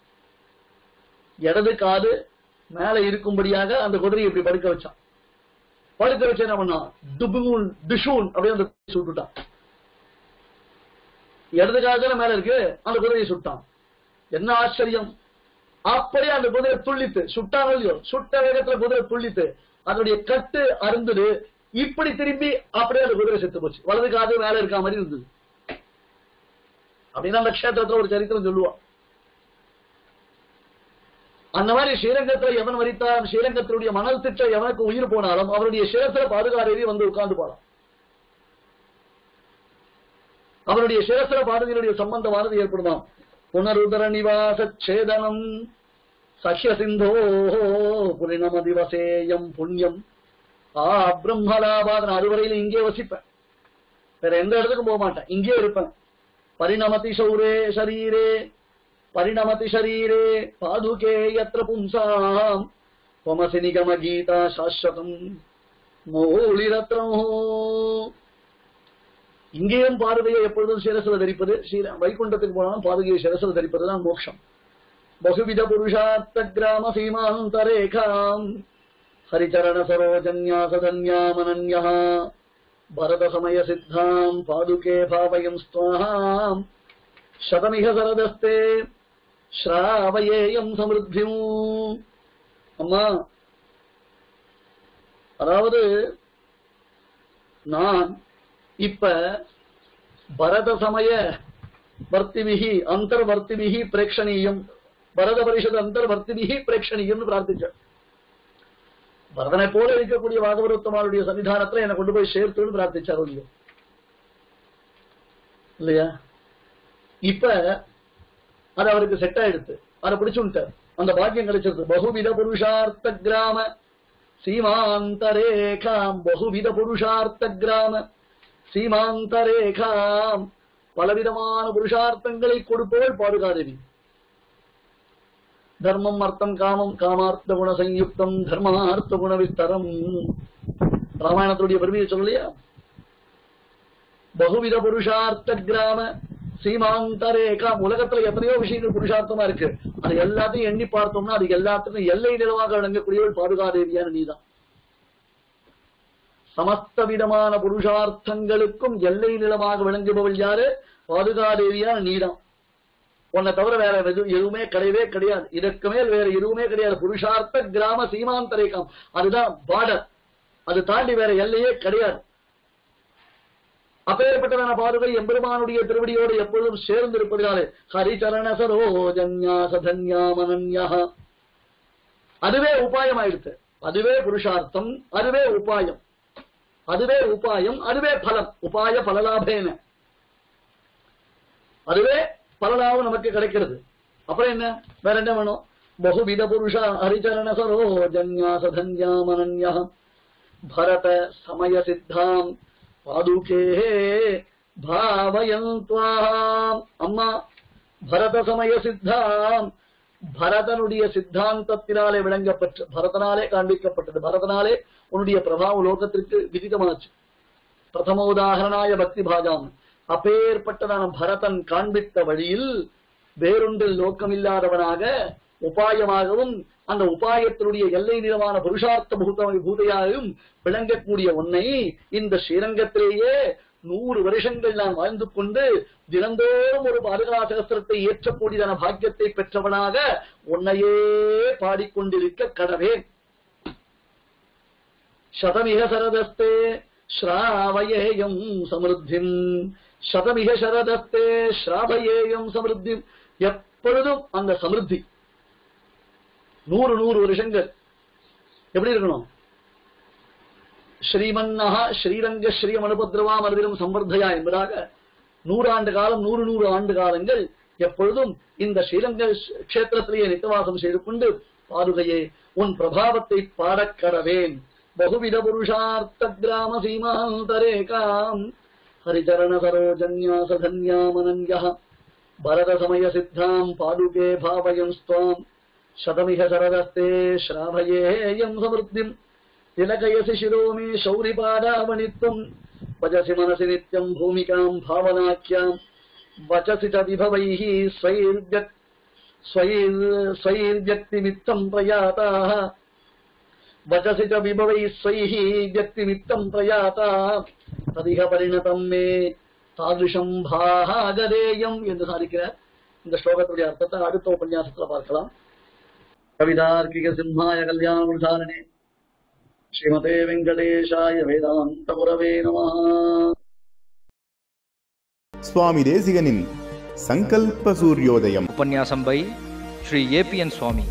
இடது காது மேல இருக்கும்படியாக அந்த குதிரையை இப்படி படுக்க வச்சான். படுக்க வச்சு என்ன பண்ணான், டுபுன் டிஷூன் அப்படியே அந்த சுட்டுட்டான். இடது காதுல மேல இருக்கு, அந்த குதிரையை சுட்டான். என்ன ஆச்சரியம்! அப்படியே அந்த குதிரை துள்ளித்து, சுட்டானோ இல்லையோ, சுட்ட வேகத்துல குதிரை துள்ளித்து அதனுடைய கட்டு அருந்தது. இப்படி திரும்பி அப்படியே அந்த குதிரை செத்து போச்சு. வலது காது மேல இருக்க மாதிரி இருந்தது. அப்படின்னா அந்த கஷேத்திரத்துல ஒரு சரித்திரம் சொல்லுவான். அந்த மாதிரி ஸ்ரீரங்கத்துல எவன் வரித்தான், ஸ்ரீரங்கத்தினுடைய மணல் திட்ட எவனுக்கு உயிர் போனாலும் அவருடைய சிரத்துல பாதுகாரேறி வந்து உட்கார்ந்து போலாம். அவருடைய சிரத்துல பாதுகையினுடைய சம்பந்தமானது ஏற்படுமாம். புனருதர நிவாச சேதனம் சஹ்ய சிந்தோ புரிணம திவசேயம் புண்ணியம் பிரம்மலாபாதன். அதுவரையில இங்கே வசிப்பேன், வேற எந்த இடத்துக்கும் போக மாட்டேன், இங்கே இருப்பேன். பரிணமதி சௌரே சரீரே பரிணமதி ஷரீரே பாதுகே யத்ர பும்சாம் வமசி நிகம கீதா சாஸ்வதம் மௌலிரத்னம். இங்கேயும் பாதுகையை எப்பொழுதும் சிரசில தரிப்பது, வைகுண்டத்துக்கு போனாலும் பாதுகையை சிரசில தரிப்பதுதான் மோட்சம். பகுவித புருஷார்த்த கிராம சீமாந்தரேகாம் ஹரிச்சரண சரோஜன்யாசதன்யாமனன்யா பரத சமய சித்தாம் பாதுகே பாவயம் ஸ்வாஹாம் சதமிக சரதஸ்தே ஸ்ராவயேயம் சமிருத்தியும். அம்மா, அதாவது நான் இப்ப பரத சமய வர்த்திபிகி அந்தர்வர்த்திபிகி பிரேக்ஷணீயம், பரத பரிஷத் அந்தர்வர்த்திபிகி பிரேக்ஷணீயம் பிரார்த்திச்ச. பரதனை போல இருக்கக்கூடிய வாகவருத்தமாருடைய சன்னிதானத்துல என்னை கொண்டு போய் சேர்த்துன்னு பிரார்த்திச்சார் இல்லையோ இல்லையா? இப்ப அது அவருக்கு செட் ஆயிடுத்து, அதை பிடிச்சுட்டார், அந்த பாக்கியம் கிடைச்சிருக்கு. பகுவித புருஷார்த்த கிராம சீமாந்தரேகாம், பகுவித புருஷார்த்த கிராம சீமாந்தரேகாம், பலவிதமான புருஷார்த்தங்களை கொடுப்பவள் பாதுகாதேவி. தர்மம் அர்த்தம் காமம் காமார்த்த குண சயுக்தம் தர்மார்த்த குண விஸ்தரம். ராமாயணத்துடைய பெருமையை சொல்லலையா? பகுவித புருஷார்த்த கிராம சீமாந்தரேகாம். உலகத்துல எத்தனையோ விஷயங்கள் புருஷார்த்தமா இருக்கு, அது எல்லாத்தையும் எண்ணி பார்த்தோம்னா அது எல்லாத்துக்கும் எல்லை நிலவாக விளங்கக்கூடியவள் பாதுகாதேவியான நீதான். சமஸ்த விதமான புருஷார்த்தங்களுக்கும் எல்லை நிலமாக விளங்குபவள் யாரு? பாதுகாதேவியான நீதான். உன்னை தவிர வேற எதுவுமே கிடையவே கிடையாது, இதற்கு மேல் வேற எதுவுமே கிடையாது. புருஷார்த்த கிராம சீமாந்தரேகாம், அதுதான் பார்டர், அது தாண்டி வேற எல்லையே கிடையாது. அப்பேற்பட்டதான பாதுகை எம்பெருமானுடைய திருவடியோடு எப்பொழுதும் சேர்ந்து இருப்பதாலே ஹரிச்சரண சரோஜன்யாசதன்யாமனன்யா, அதுவே உபாயம் ஆயிடுத்து. அதுவே புருஷார்த்தம், அதுவே உபாயம், அதுவே உபாயம், அதுவே பலம். உபாய பலலாபேன, அதுவே பலலாபம் நமக்கு கிடைக்கிறது. அப்புறம் என்ன, வேற என்ன வேணும்? பகுவித புருஷ ஹரிச்சரண சரோஜன்யாசதன்யாமனன்யா பரத சமய சித்தாம் பாதுகே பாவயந்த்வாம். அம்மா, பரத சமய சித்தாம், பரதனுடைய சித்தாந்தத்தினாலே விளங்கப்பட்டு பரதனாலே காண்பிக்கப்பட்டது. பரதனாலே உன்னுடைய பிரபாவம் லோகத்திற்கு விதிதமாச்சு. பிரதம உதாரணாய பக்தி பாஜாம். அப்பேற்பட்டதான பரதன் காண்பித்த வழியில் வேறொன்றில் நோக்கமில்லாதவனாக உபாயமாகவும் அந்த உபாயத்தினுடைய எல்லை நிலமான புருஷார்த்த பூதையாகவும் விளங்கக்கூடிய உன்னை இந்த ஸ்ரீரங்கத்திலேயே 100 வருஷங்கள் நான் வாழ்ந்து கொண்டு தினந்தோறும் ஒரு பாதுகா சகஸ்திரத்தை ஏற்றக்கூடியதான பாக்கியத்தை பெற்றவனாக உன்னையே பாடிக்கொண்டிருக்க கடவேன் சதமிக சரதஸ்தே ஸ்ராவயேயம் சமிருத்திம். சதமிக சரதஸ்தே ஸ்ராவயேயம் சமிருத்திம். எப்பொழுதும் அந்த சமிருத்தி 100 வருஷங்கள் எப்படி இருக்கணும்? ஸ்ரீமன்னஹ ஸ்ரீரங்க ஸ்ரீயம் அனுபத்ரவா மருதிலும் சம்பர்தயா என்பதாக 100 ஆண்டு காலம் 100 ஆண்டு காலங்கள் எப்பொழுதும் இந்த ஸ்ரீரங்க கஷேத்திரத்திலேயே நித்தவாசம் செய்து கொண்டு பாதுகையே உன் பிரபாவத்தை பாடக்கடவேன். பகுவித புருஷார்த்த கிராம சீமாந்தரேகாம் ஹரிச்சரண சரோஜன்யாச தன்யாமனன்யா பரத சமய சித்தாம் பாதுகே பாவயம் ஸ்வாம் சதமிக சரதஸ்தே ஸ்ராவயேயம் சமிருத்திம். திலகயசி சிரோமே சௌரிபாடாவணித்வம் வஜசி மனசி நித்யம் பூமிகாம் பாவனாக்கியாம் வச்சசி ச விபவைஹ ஸ்வைர்வ்யக்திமித்தம் பிரயாதாः வச்சசி ச விபவைः ஸ்வைஹ வியக்திமித்தம் பிரயாதாः ததிஹ பரிணதம் மே தாதுஷம் பாகதேயம் என்று சாதிக்கிறார். இந்த ஸ்லோகத்துடைய அர்த்தத்தை அடுத்த உபன்யாசத்துல பார்க்கலாம். கவிதார்க்கிக சிம்ஹாய கல்யாண குணசாலினே ஸ்ரீமதே வெங்கடேஷாய வேதாந்த குரவே நமஹ. சுவாமி தேசிகனின் சங்கல்ப சூரியோதயம் உபன்யாசம் by Shri APN Swami.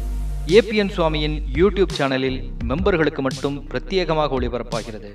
APN சுவாமியின் யூடியூப் சேனலில் மெம்பர்களுக்கு மட்டும் பிரத்யேகமாக ஒளிபரப்பாகிறது.